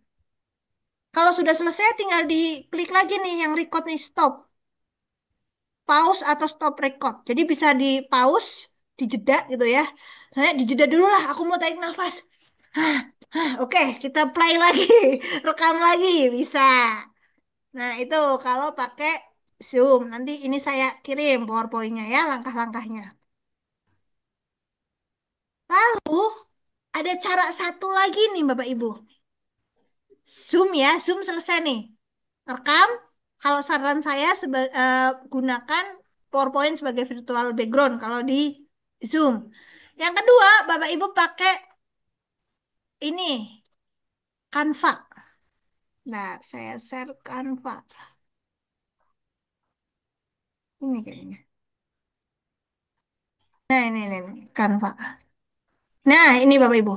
Kalau sudah selesai tinggal diklik lagi nih yang record nih stop. Pause atau stop record. Jadi bisa di pause, dijeda gitu ya. Saya dijeda dulu lah, aku mau tarik nafas. Oke, kita play lagi, rekam lagi, bisa. Nah, itu kalau pakai Zoom. Nanti ini saya kirim PowerPoint-nya ya, langkah-langkahnya. Lalu, ada cara satu lagi nih, Bapak Ibu. Zoom ya, Zoom selesai nih. Rekam, kalau saran saya gunakan PowerPoint sebagai virtual background kalau di Zoom. Yang kedua, Bapak Ibu pakai ini, Canva. Nah, saya share Canva. Ini kayaknya. Nah, ini, Canva. Nah, ini Bapak Ibu.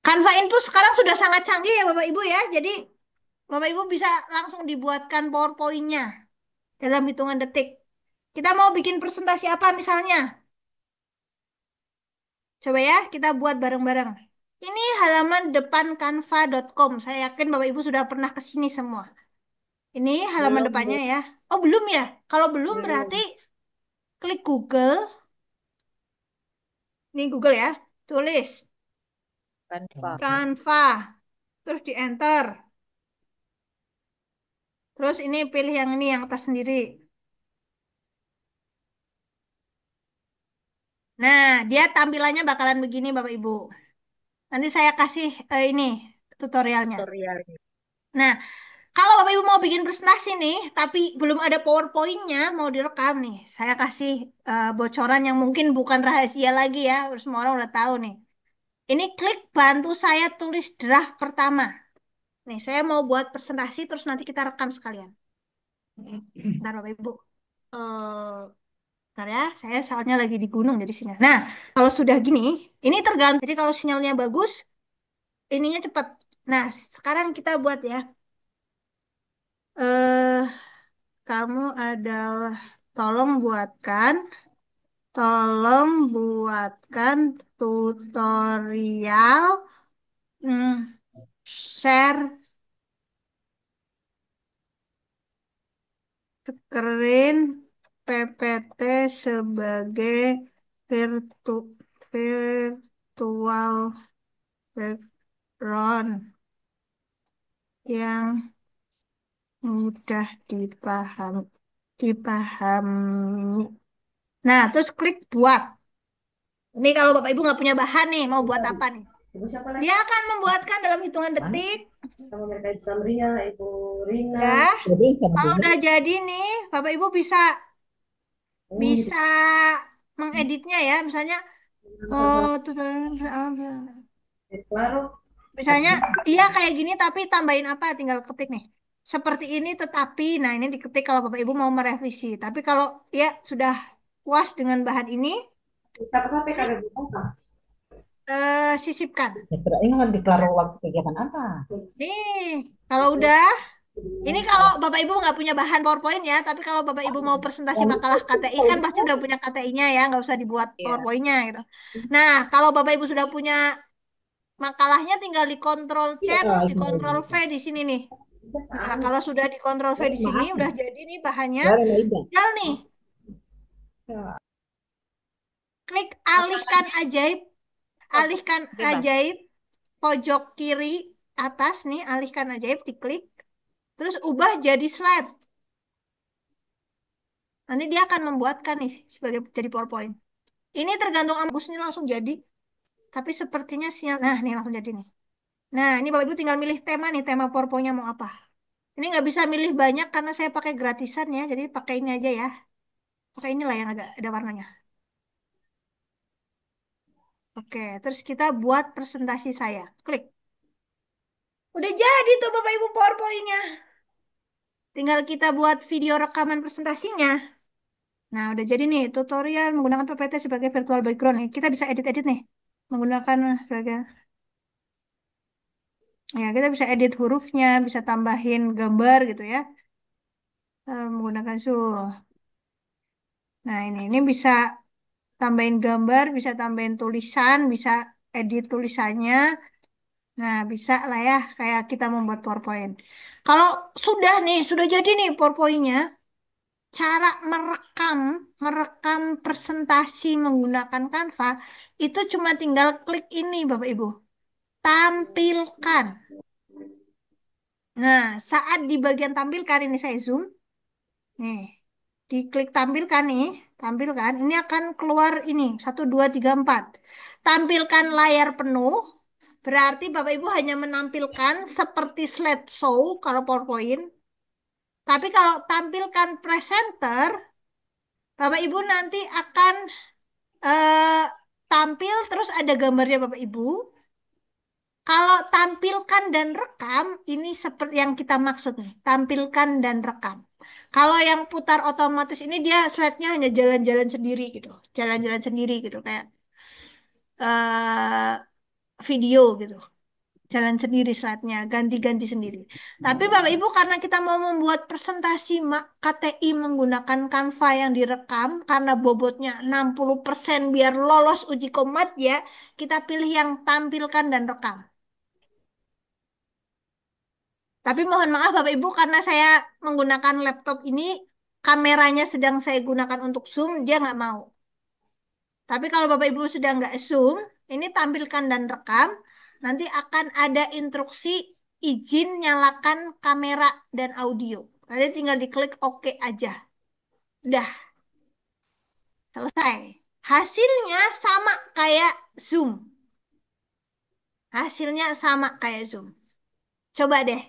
Canva itu sekarang sudah sangat canggih ya Bapak Ibu ya. Jadi Bapak Ibu bisa langsung dibuatkan PowerPoint-nya dalam hitungan detik. Kita mau bikin presentasi apa misalnya? Coba ya, kita buat bareng-bareng. Ini halaman depan canva.com. Saya yakin Bapak Ibu sudah pernah ke sini semua. Ini halaman Belum, depannya Bu. ya. Oh, belum ya? Kalau belum berarti Belum. klik Google. Ini Google ya. Tulis Canva. Canva. Terus di enter. Terus ini pilih yang ini yang atas sendiri. Nah, dia tampilannya bakalan begini Bapak Ibu. Nanti saya kasih ini tutorialnya. Tutorialnya. Nah, kalau Bapak Ibu mau bikin presentasi nih, tapi belum ada PowerPoint-nya, mau direkam nih. Saya kasih bocoran yang mungkin bukan rahasia lagi ya, semua orang udah tahu nih. Ini klik bantu saya tulis draft pertama. Nih, saya mau buat presentasi, terus nanti kita rekam sekalian. Bentar Bapak Ibu. Eh, Bentar ya, saya soalnya lagi di gunung jadi sinyal. Nah, kalau sudah gini, ini tergantung. Jadi kalau sinyalnya bagus, ininya cepat. Nah, sekarang kita buat ya. Eh, Kamu adalah, tolong buatkan, tolong buatkan tutorial share screen PPT sebagai virtual background yang mudah dipahami. Nah, terus klik buat. Ini kalau Bapak Ibu nggak punya bahan nih, mau buat apa nih? Ibu siapa lagi? Dia akan membuatkan dalam hitungan detik, Sama mereka Ibu Samria, Ibu Rina. ya. Jadi sama Kalau Ibu. udah jadi nih, Bapak Ibu bisa Oh, bisa mengeditnya ya. Misalnya, sama Claro. misalnya, iya kayak gini tapi tambahin apa? Tinggal ketik nih. Seperti ini tetapi, nah ini diketik kalau Bapak Ibu mau merevisi. Tapi kalau ya sudah puas dengan bahan ini, Siapa sampai klik kalau dibuka? sisipkan. Ya, kirain kan di Claro waktu kegiatan apa? Nih, kalau udah, ini kalau Bapak Ibu nggak punya bahan PowerPoint ya, tapi kalau Bapak Ibu mau presentasi makalah KTI kan pasti udah punya KTI-nya ya, nggak usah dibuat Iya. PowerPoint-nya gitu. Nah, kalau Bapak Ibu sudah punya makalahnya tinggal dikontrol C Iya, terus iya, dikontrol V iya. di sini nih. Nah, kalau sudah dikontrol V di sini, Maaf, udah jadi nih bahannya. Claro, Maida. Tinggal nih, Ya, klik Apa alihkan lagi? ajaib, Oh, alihkan bebas. ajaib, pojok kiri atas nih, alihkan ajaib, diklik. Terus ubah jadi slide. Nanti dia akan membuatkan nih sebagai jadi PowerPoint. Ini tergantung Ambus ini langsung jadi. Tapi sepertinya sinyal, nah nih langsung jadi nih. Nah ini Bapak Ibu tinggal milih tema nih, tema PowerPoint-nya mau apa. Ini nggak bisa milih banyak karena saya pakai gratisan ya, jadi pakai ini aja ya. Pakai inilah yang agak ada warnanya. Oke, terus kita buat presentasi saya. Klik. Udah jadi tuh Bapak Ibu PowerPoint-nya. Tinggal kita buat video rekaman presentasinya. Nah, udah jadi nih tutorial menggunakan PPT sebagai virtual background nih. Kita bisa edit-edit nih. Menggunakan sebagai, ya kita bisa edit hurufnya, bisa tambahin gambar gitu ya. Menggunakan Nah, ini bisa tambahin gambar, bisa tambahin tulisan, bisa edit tulisannya. Nah, bisa lah ya, kayak kita membuat PowerPoint. Kalau sudah nih, sudah jadi nih PowerPoint-nya, cara merekam presentasi menggunakan Canva, itu cuma tinggal klik ini, Bapak Ibu. tampilkan. Nah, saat di bagian tampilkan ini saya zoom. Nih, diklik tampilkan nih, tampilkan. Ini akan keluar ini, 1, 2, 3, 4. Tampilkan layar penuh, berarti Bapak Ibu hanya menampilkan seperti slideshow kalau PowerPoint. Tapi kalau tampilkan presenter, Bapak Ibu nanti akan eh, tampil terus ada gambarnya Bapak Ibu. Kalau tampilkan dan rekam, ini seperti yang kita maksud nih, tampilkan dan rekam. Kalau yang putar otomatis ini dia slide-nya hanya jalan-jalan sendiri gitu, jalan-jalan sendiri gitu, kayak eh video gitu, jalan sendiri slide-nya, ganti-ganti sendiri. Tapi Bapak Ibu karena kita mau membuat presentasi KTI menggunakan Canva yang direkam, karena bobotnya 60% biar lolos uji komat ya, kita pilih yang tampilkan dan rekam. Tapi mohon maaf Bapak Ibu karena saya menggunakan laptop ini, kameranya sedang saya gunakan untuk Zoom, dia nggak mau. Tapi kalau Bapak Ibu sudah nggak Zoom, ini tampilkan dan rekam, nanti akan ada instruksi izin nyalakan kamera dan audio. Nanti tinggal diklik OK aja. Udah, selesai. Hasilnya sama kayak Zoom. Hasilnya sama kayak Zoom. Coba deh.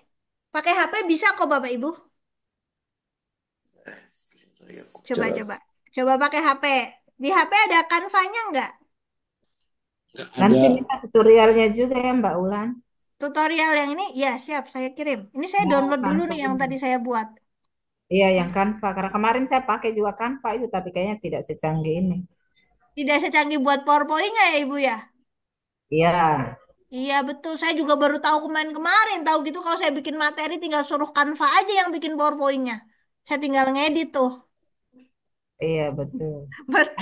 Pakai HP bisa kok Bapak Ibu. Coba, coba. Coba pakai HP. Di HP ada Canva-nya nggak? Nanti Ada. minta tutorialnya juga ya Mbak Ulan. Tutorial yang ini, ya siap, saya kirim. Ini saya Mau download dulu Canva nih yang ini. tadi saya buat. Iya, yang Canva. Karena kemarin saya pakai juga Canva itu, tapi kayaknya tidak secanggih ini. Tidak secanggih buat PowerPoint-nya ya Ibu ya? Iya, Iya betul, saya juga baru tahu kemarin. Tahu gitu kalau saya bikin materi tinggal suruh Canva aja yang bikin PowerPoint-nya. Saya tinggal ngedit tuh. iya betul.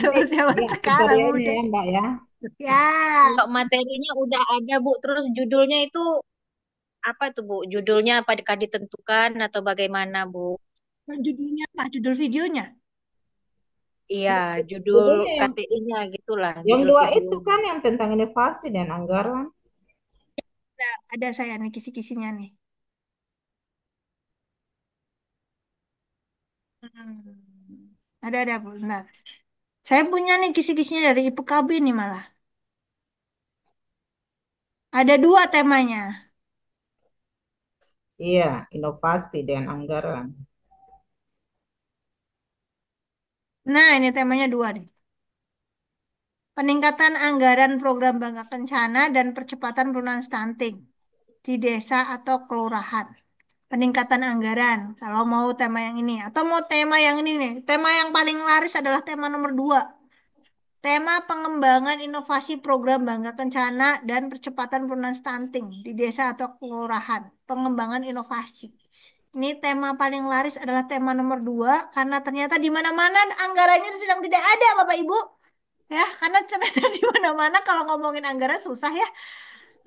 Nanti Betul, zaman lihat sekarang tutorialnya udah. ya Mbak ya. Ya, Kalau materinya udah ada, Bu, terus judulnya itu apa tuh, Bu? Judulnya apakah ditentukan atau bagaimana, Bu? judulnya apa? Judul videonya. Iya, judul Judulnya KTI-nya gitulah, yang judul dua itu videonya. kan yang tentang inovasi dan anggaran. Ada saya nih kisi-kisinya nih. Ada Bu. Bentar. Saya punya nih kisi-kisinya dari IPKB nih malah. Ada dua temanya. Iya, inovasi dan anggaran. Nah, ini temanya dua nih. Peningkatan anggaran program Bangga Kencana dan percepatan penurunan stunting di desa atau kelurahan. Peningkatan anggaran, kalau mau tema yang ini. Atau mau tema yang ini nih. Tema yang paling laris adalah tema nomor 2. Tema pengembangan inovasi program Bangga Kencana dan percepatan penurunan stunting di desa atau kelurahan. Pengembangan inovasi. Ini tema paling laris adalah tema nomor 2 karena ternyata di mana-mana anggarannya sedang tidak ada Bapak Ibu. Ya, karena ternyata di mana-mana kalau ngomongin anggaran susah ya.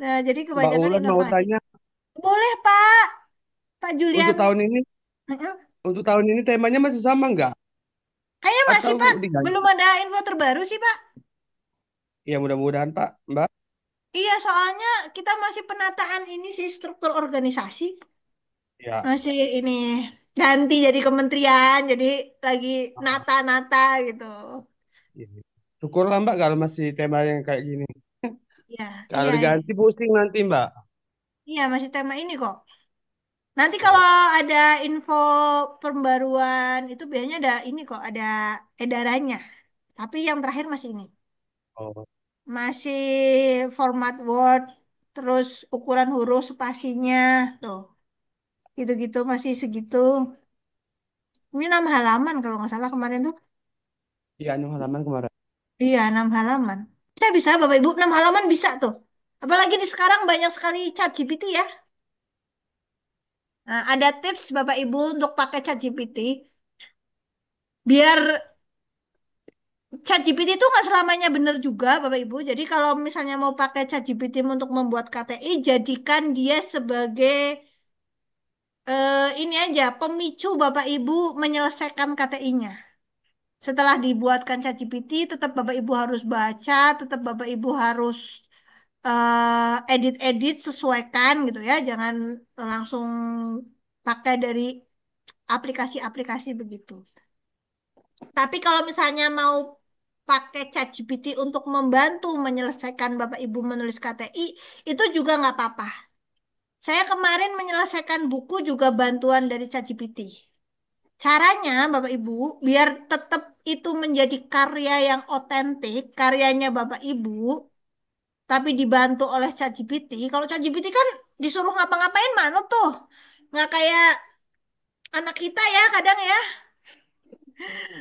Nah, jadi Mbak kebanyakan Ulan mau inovasi. tanya, Boleh, Pak. Pak untuk Julian. tahun ini, Heeh. untuk tahun ini temanya masih sama nggak? Kayaknya masih, Atau Pak. diganti? Belum ada info terbaru sih, Pak. Ya mudah-mudahan Pak, Mbak. Iya, soalnya kita masih penataan ini sih struktur organisasi. Ya, Masih ini ganti jadi kementerian, jadi lagi nata-nata gitu. ini. Syukurlah Mbak kalau masih tema yang kayak gini. Iya, Kalau iya, diganti pusing nanti Mbak. iya masih tema ini kok. Nanti kalau ada info pembaruan itu biasanya ada ini kok, ada edarannya. Tapi yang terakhir masih ini. Oh, Masih format Word, terus ukuran huruf spasinya, tuh. Gitu-gitu masih segitu. Ini 6 halaman kalau nggak salah kemarin tuh. iya, anu halaman kemarin. Iya, 6 halaman. Saya bisa, Bapak Ibu, 6 halaman bisa tuh. Apalagi di sekarang banyak sekali chat GPT ya. Nah, ada tips Bapak Ibu untuk pakai chat GPT. Biar ChatGPT itu nggak selamanya benar juga, Bapak Ibu. Jadi kalau misalnya mau pakai ChatGPT untuk membuat KTI, jadikan dia sebagai ini aja pemicu Bapak Ibu menyelesaikan KTI-nya. Setelah dibuatkan ChatGPT, tetap Bapak Ibu harus baca, tetap Bapak Ibu harus edit-edit sesuaikan gitu ya, jangan langsung pakai dari aplikasi-aplikasi begitu. Tapi kalau misalnya mau pakai ChatGPT untuk membantu menyelesaikan Bapak Ibu menulis KTI, itu juga nggak apa-apa. Saya kemarin menyelesaikan buku juga bantuan dari ChatGPT. Caranya, Bapak Ibu, biar tetap itu menjadi karya yang otentik, karyanya Bapak Ibu, tapi dibantu oleh ChatGPT. Kalau ChatGPT kan disuruh ngapa-ngapain mana tuh? Nggak kayak anak kita ya kadang ya.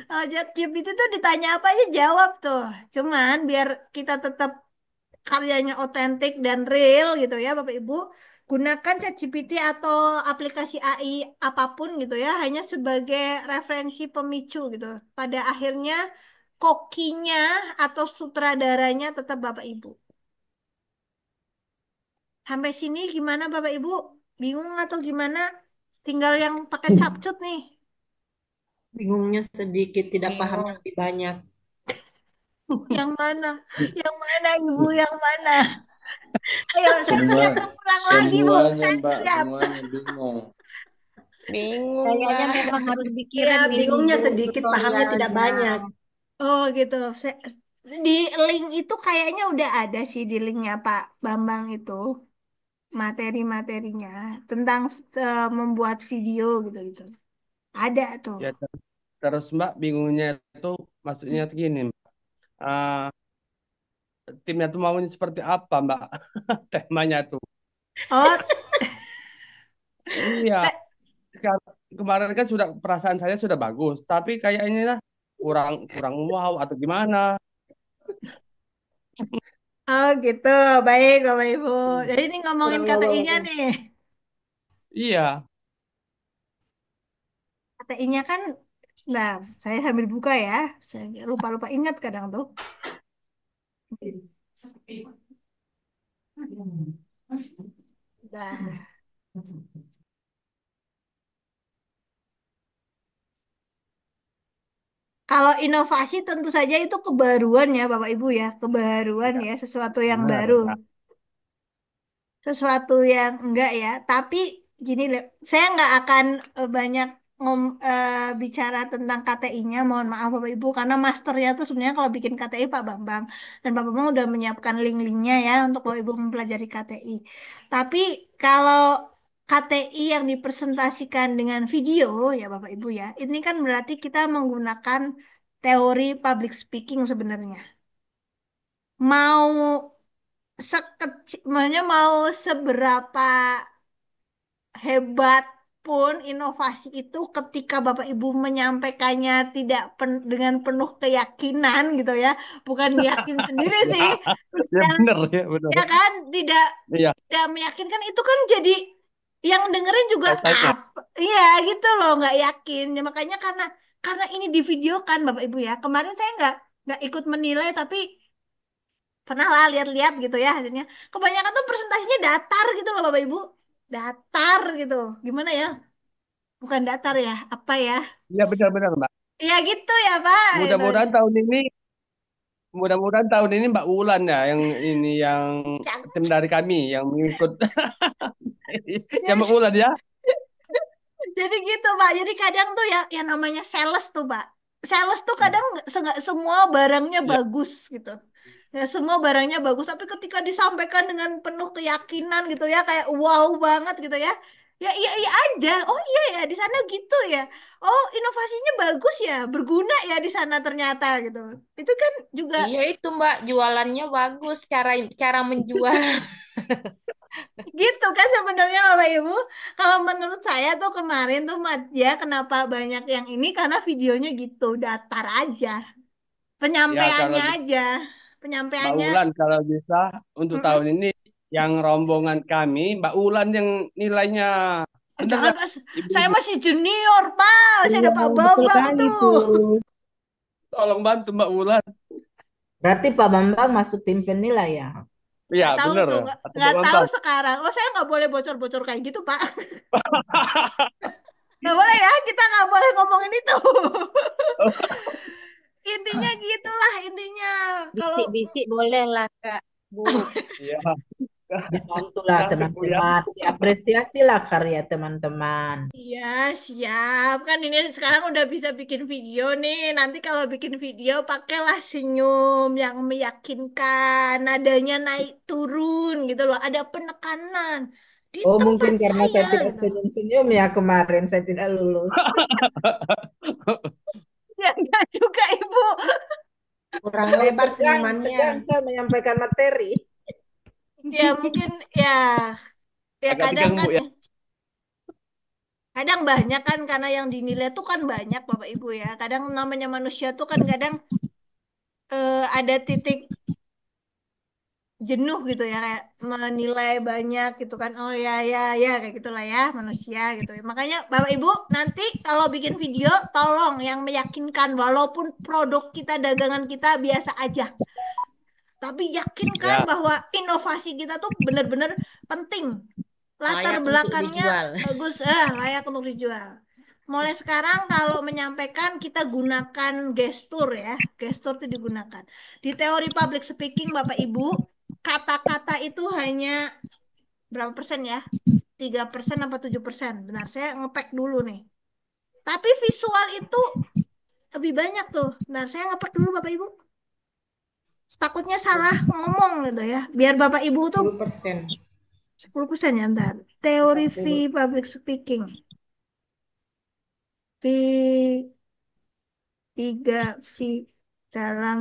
Kalau ChatGPT tuh ditanya apa aja jawab tuh. Cuman biar kita tetap karyanya otentik dan real gitu ya Bapak Ibu, gunakan ChatGPT atau aplikasi AI apapun gitu ya, hanya sebagai referensi pemicu gitu. Pada akhirnya kokinya atau sutradaranya tetap Bapak Ibu. Sampai sini gimana Bapak Ibu? Bingung atau gimana? Tinggal yang pakai capcut nih. Bingungnya sedikit, tidak paham Bingung. lebih banyak. Yang mana? Yang mana Ibu? Yang mana? Ayo, saya Semua siap mengulang lagi, Bu. semuanya Saya Mbak, siap. semuanya bingung. Kayaknya Mbak. memang harus Iya, dikirim ini bingungnya Bu sedikit, pahamnya tidak tutorialnya. banyak. Oh gitu. Di link itu kayaknya udah ada sih di linknya Pak Bambang itu materi-materinya tentang membuat video gitu-gitu. Ada tuh. Ya terus Mbak bingungnya itu maksudnya gini, Mbak. Ah, timnya tuh maunya seperti apa Mbak? Temanya tuh. Oh, Iya, sekarang kemarin kan sudah perasaan saya sudah bagus, tapi kayaknya lah kurang kurang wow atau gimana? oh gitu. Baik, Bapak Ibu. Jadi ini ngomongin Kurang KTI-nya wow. nih. Iya, KTI-nya kan, nah saya sambil buka ya. Saya lupa-lupa ingat kadang tuh. Nah, kalau inovasi tentu saja itu kebaruan ya Bapak Ibu ya. Kebaruan iya, ya, sesuatu yang benar baru. Mbak. Sesuatu yang enggak ya. Tapi gini, saya nggak akan banyak bicara tentang KTI-nya. Mohon maaf Bapak Ibu, karena masternya tuh sebenarnya kalau bikin KTI Pak Bambang. Dan Pak Bambang udah menyiapkan link-linknya ya untuk Bapak Ibu mempelajari KTI. Tapi kalau KTI yang dipresentasikan dengan video ya Bapak Ibu ya, ini kan berarti kita menggunakan teori public speaking sebenarnya. Mau sekecil, maksudnya mau seberapa hebat pun inovasi itu ketika Bapak Ibu menyampaikannya tidak dengan penuh keyakinan gitu ya, bukan yakin sendiri sih, Ya dan benar ya benar. ya kan tidak Iya, tidak meyakinkan itu kan jadi yang dengerin juga excitement. apa, iya gitu loh nggak yakin ya, makanya karena ini divideokan Bapak Ibu ya, kemarin saya nggak ikut menilai tapi pernah lah lihat-lihat gitu ya hasilnya. Kebanyakan tuh presentasinya datar gitu loh Bapak Ibu. Datar gitu. Gimana ya? Bukan datar ya, apa ya? Iya benar-benar Mbak. Ya gitu ya Pak. Gitu. Mudah-mudahan tahun ini mudah-mudahan tahun ini Mbak Wulan ya yang ini yang tim dari kami yang mengikut ya Mbak Wulan ya. Jadi gitu Pak. Jadi kadang tuh ya yang namanya sales tuh Pak. Sales tuh kadang nggak semua barangnya Iya. bagus gitu. Ya semua barangnya bagus, tapi ketika disampaikan dengan penuh keyakinan gitu ya, kayak wow banget gitu ya. Ya iya iya aja. Oh iya ya di sana gitu ya. Oh inovasinya bagus ya, berguna ya di sana ternyata gitu. Itu kan juga Iya itu Mbak, jualannya bagus, cara cara menjual. gitu kan sebenarnya Bapak Ibu. Kalau menurut saya tuh kemarin tuh ya kenapa banyak yang ini karena videonya gitu, datar aja. Ya kalau Penyampaiannya aja. Mbak Penyampaiannya Wulan kalau bisa untuk mm-mm. tahun ini yang rombongan kami Mbak Wulan yang nilainya bener Jangan dah Pak, saya ibu-ibu masih junior Pak, saya Iya, ada Pak betul Bambang kali tuh. Bu. tolong bantu Mbak Wulan. Berarti Pak Bambang masuk tim penilai ya? Iya Nggak tahu bener tuh, ya atau nggak Mbak tahu Bambang. sekarang. Oh saya nggak boleh bocor-bocor kayak gitu Pak. Nggak boleh ya, kita nggak boleh ngomongin itu. Intinya gitulah intinya. Kalau Bisik-bisik boleh lah Kak. Bu. Iya, Dibantulah capek Bu ya. teman-teman, diapresiasilah karya teman-teman. Iya, siap. Kan ini sekarang udah bisa bikin video nih. Nanti kalau bikin video pakailah senyum yang meyakinkan, nadanya naik turun gitu loh. Ada penekanan di Oh, mungkin tempat karena saya saya tidak gitu. senyum-senyum ya kemarin saya tidak lulus. Ya enggak juga Ibu. Kurang Terlalu lebar tegang, senyumannya. tegang saya menyampaikan materi. Ya mungkin ya Agak kadang tegang kan Bu ya. ya. Kadang banyak kan karena yang dinilai tuh kan banyak Bapak Ibu ya. Kadang namanya manusia tuh kan kadang ada titik jenuh gitu ya kayak menilai banyak gitu kan. Oh ya ya ya kayak gitulah ya manusia gitu. Makanya Bapak Ibu nanti kalau bikin video tolong yang meyakinkan walaupun produk kita dagangan kita biasa aja. Tapi yakinkan Ya, bahwa inovasi kita tuh benar-benar penting. Latar Layak untuk belakangnya dijual. bagus, layak untuk dijual. Mulai sekarang kalau menyampaikan kita gunakan gestur ya, gestur itu digunakan. Di teori public speaking Bapak Ibu, kata-kata itu hanya berapa persen ya? 3% apa 7%? Benar, saya ngepek dulu nih. Tapi visual itu lebih banyak tuh. Benar, saya ngepek dulu Bapak Ibu. Takutnya salah ngomong gitu ya. Biar Bapak Ibu tuh 10%. 10% ya ntar. Teori V 40. public speaking. V 3 V dalam.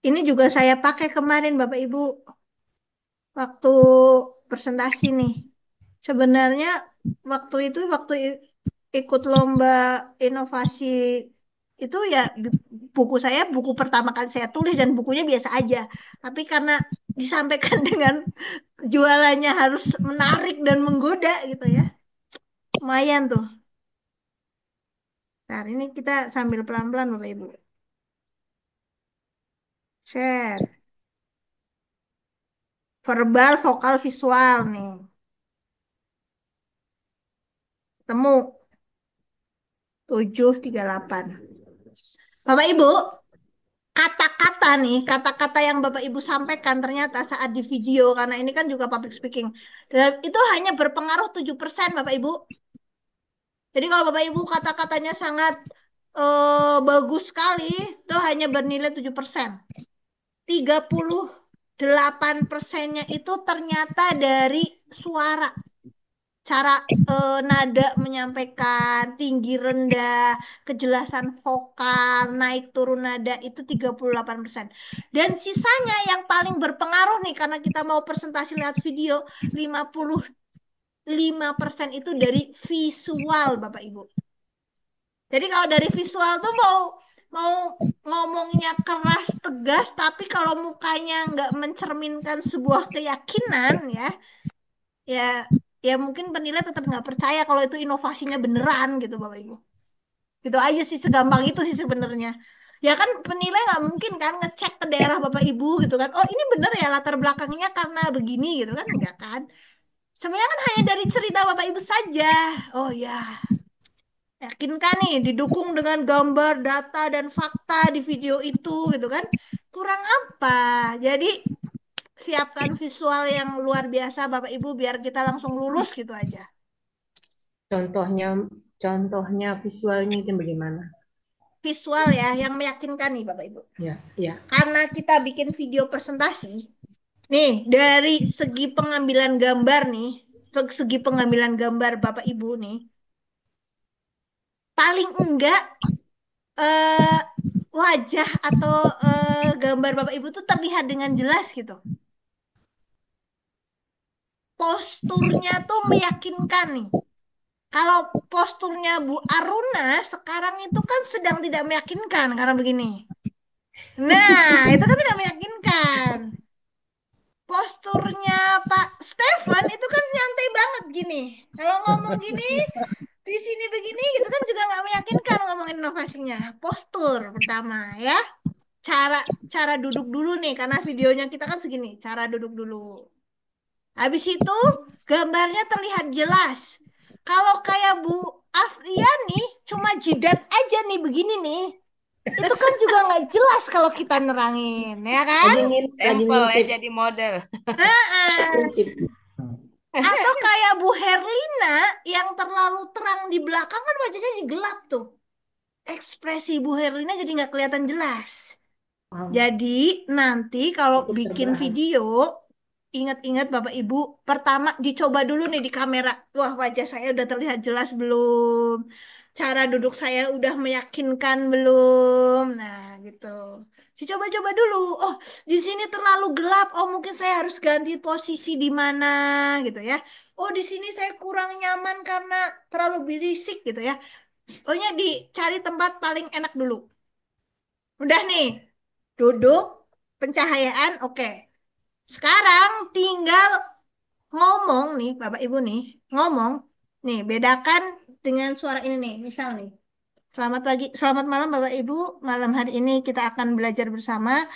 Ini juga saya pakai kemarin Bapak Ibu waktu presentasi nih. Sebenarnya waktu itu ikut lomba inovasi itu ya buku saya buku pertama kali saya tulis dan bukunya biasa aja. Tapi karena disampaikan dengan jualannya harus menarik dan menggoda gitu ya. Lumayan tuh. Nah, ini kita sambil pelan-pelan Bapak Ibu. Share. Verbal, vokal, visual nih. Temu 738. Bapak Ibu, kata-kata nih, kata-kata yang Bapak Ibu sampaikan ternyata saat di video, karena ini kan juga public speaking, dan itu hanya berpengaruh 7% Bapak Ibu. Jadi kalau Bapak Ibu kata-katanya sangat bagus sekali, itu hanya bernilai 7%. 38%-nya itu ternyata dari suara. Cara nada menyampaikan, tinggi rendah, kejelasan vokal, naik turun nada itu 38%. Dan sisanya yang paling berpengaruh nih karena kita mau presentasi lewat video, 55% itu dari visual Bapak Ibu. Jadi kalau dari visual tuh mau ngomongnya keras tegas tapi kalau mukanya nggak mencerminkan sebuah keyakinan ya ya mungkin penilai tetap nggak percaya kalau itu inovasinya beneran gitu Bapak Ibu. Gitu aja sih segampang itu sih sebenarnya. Ya kan penilai nggak mungkin kan ngecek ke daerah Bapak Ibu gitu kan. Oh ini bener ya latar belakangnya karena begini gitu kan enggak kan. Sebenarnya kan hanya dari cerita Bapak Ibu saja. Oh ya, yakinkan nih didukung dengan gambar, data dan fakta di video itu gitu kan. Kurang apa? Jadi siapkan visual yang luar biasa Bapak Ibu biar kita langsung lulus gitu aja. Contohnya contohnya visualnya itu bagaimana? Visual ya yang meyakinkan nih Bapak Ibu. Ya, ya. Karena kita bikin video presentasi, nih dari segi pengambilan gambar nih, segi pengambilan gambar Bapak Ibu nih, paling enggak eh, wajah atau gambar Bapak Ibu tuh terlihat dengan jelas gitu. Posturnya tuh meyakinkan nih. Kalau posturnya Bu Aruna sekarang itu kan sedang tidak meyakinkan karena begini. Nah, itu kan tidak meyakinkan. Posturnya Pak Stephen itu kan nyantai banget gini. Kalau ngomong gini, di sini begini gitu kan juga nggak meyakinkan ngomongin inovasinya. Postur pertama ya. Cara cara duduk dulu nih karena videonya kita kan segini. Cara duduk dulu. Habis itu gambarnya terlihat jelas. Kalau kayak Bu Afriani cuma jidat aja nih begini nih. Itu kan juga nggak jelas kalau kita nerangin, ya kan? Lagi Sampel ya ngintip. jadi model. Ngintip. Atau kayak Bu Herlina yang terlalu terang di belakang kan wajahnya jadi gelap tuh. Ekspresi Bu Herlina jadi nggak kelihatan jelas. Paham. Jadi nanti kalau Cukup bikin terbahas. video, ingat-ingat Bapak Ibu, pertama dicoba dulu nih di kamera. Wah, wajah saya udah terlihat jelas belum? Cara duduk saya udah meyakinkan belum? Nah, gitu. Dicoba-coba dulu. Oh, di sini terlalu gelap. Oh, mungkin saya harus ganti posisi di mana gitu ya. Oh, di sini saya kurang nyaman karena terlalu berisik gitu ya. Pokoknya dicari tempat paling enak dulu. Udah nih, duduk, pencahayaan, oke. Sekarang tinggal ngomong nih, Bapak Ibu nih, ngomong. Nih, bedakan dengan suara ini nih, misal nih. Selamat pagi, selamat malam Bapak Ibu. Malam hari ini kita akan belajar bersama.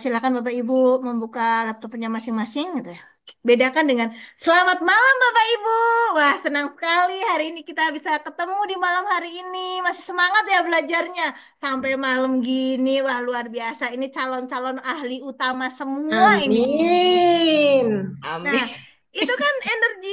Silakan Bapak Ibu membuka laptopnya masing-masing gitu ya. Bedakan dengan selamat malam Bapak Ibu. Wah, senang sekali hari ini kita bisa ketemu di malam hari ini. Masih semangat ya belajarnya sampai malam gini. Wah, luar biasa. Ini calon-calon ahli utama semua ini. Amin. Nah, Amin. itu kan energi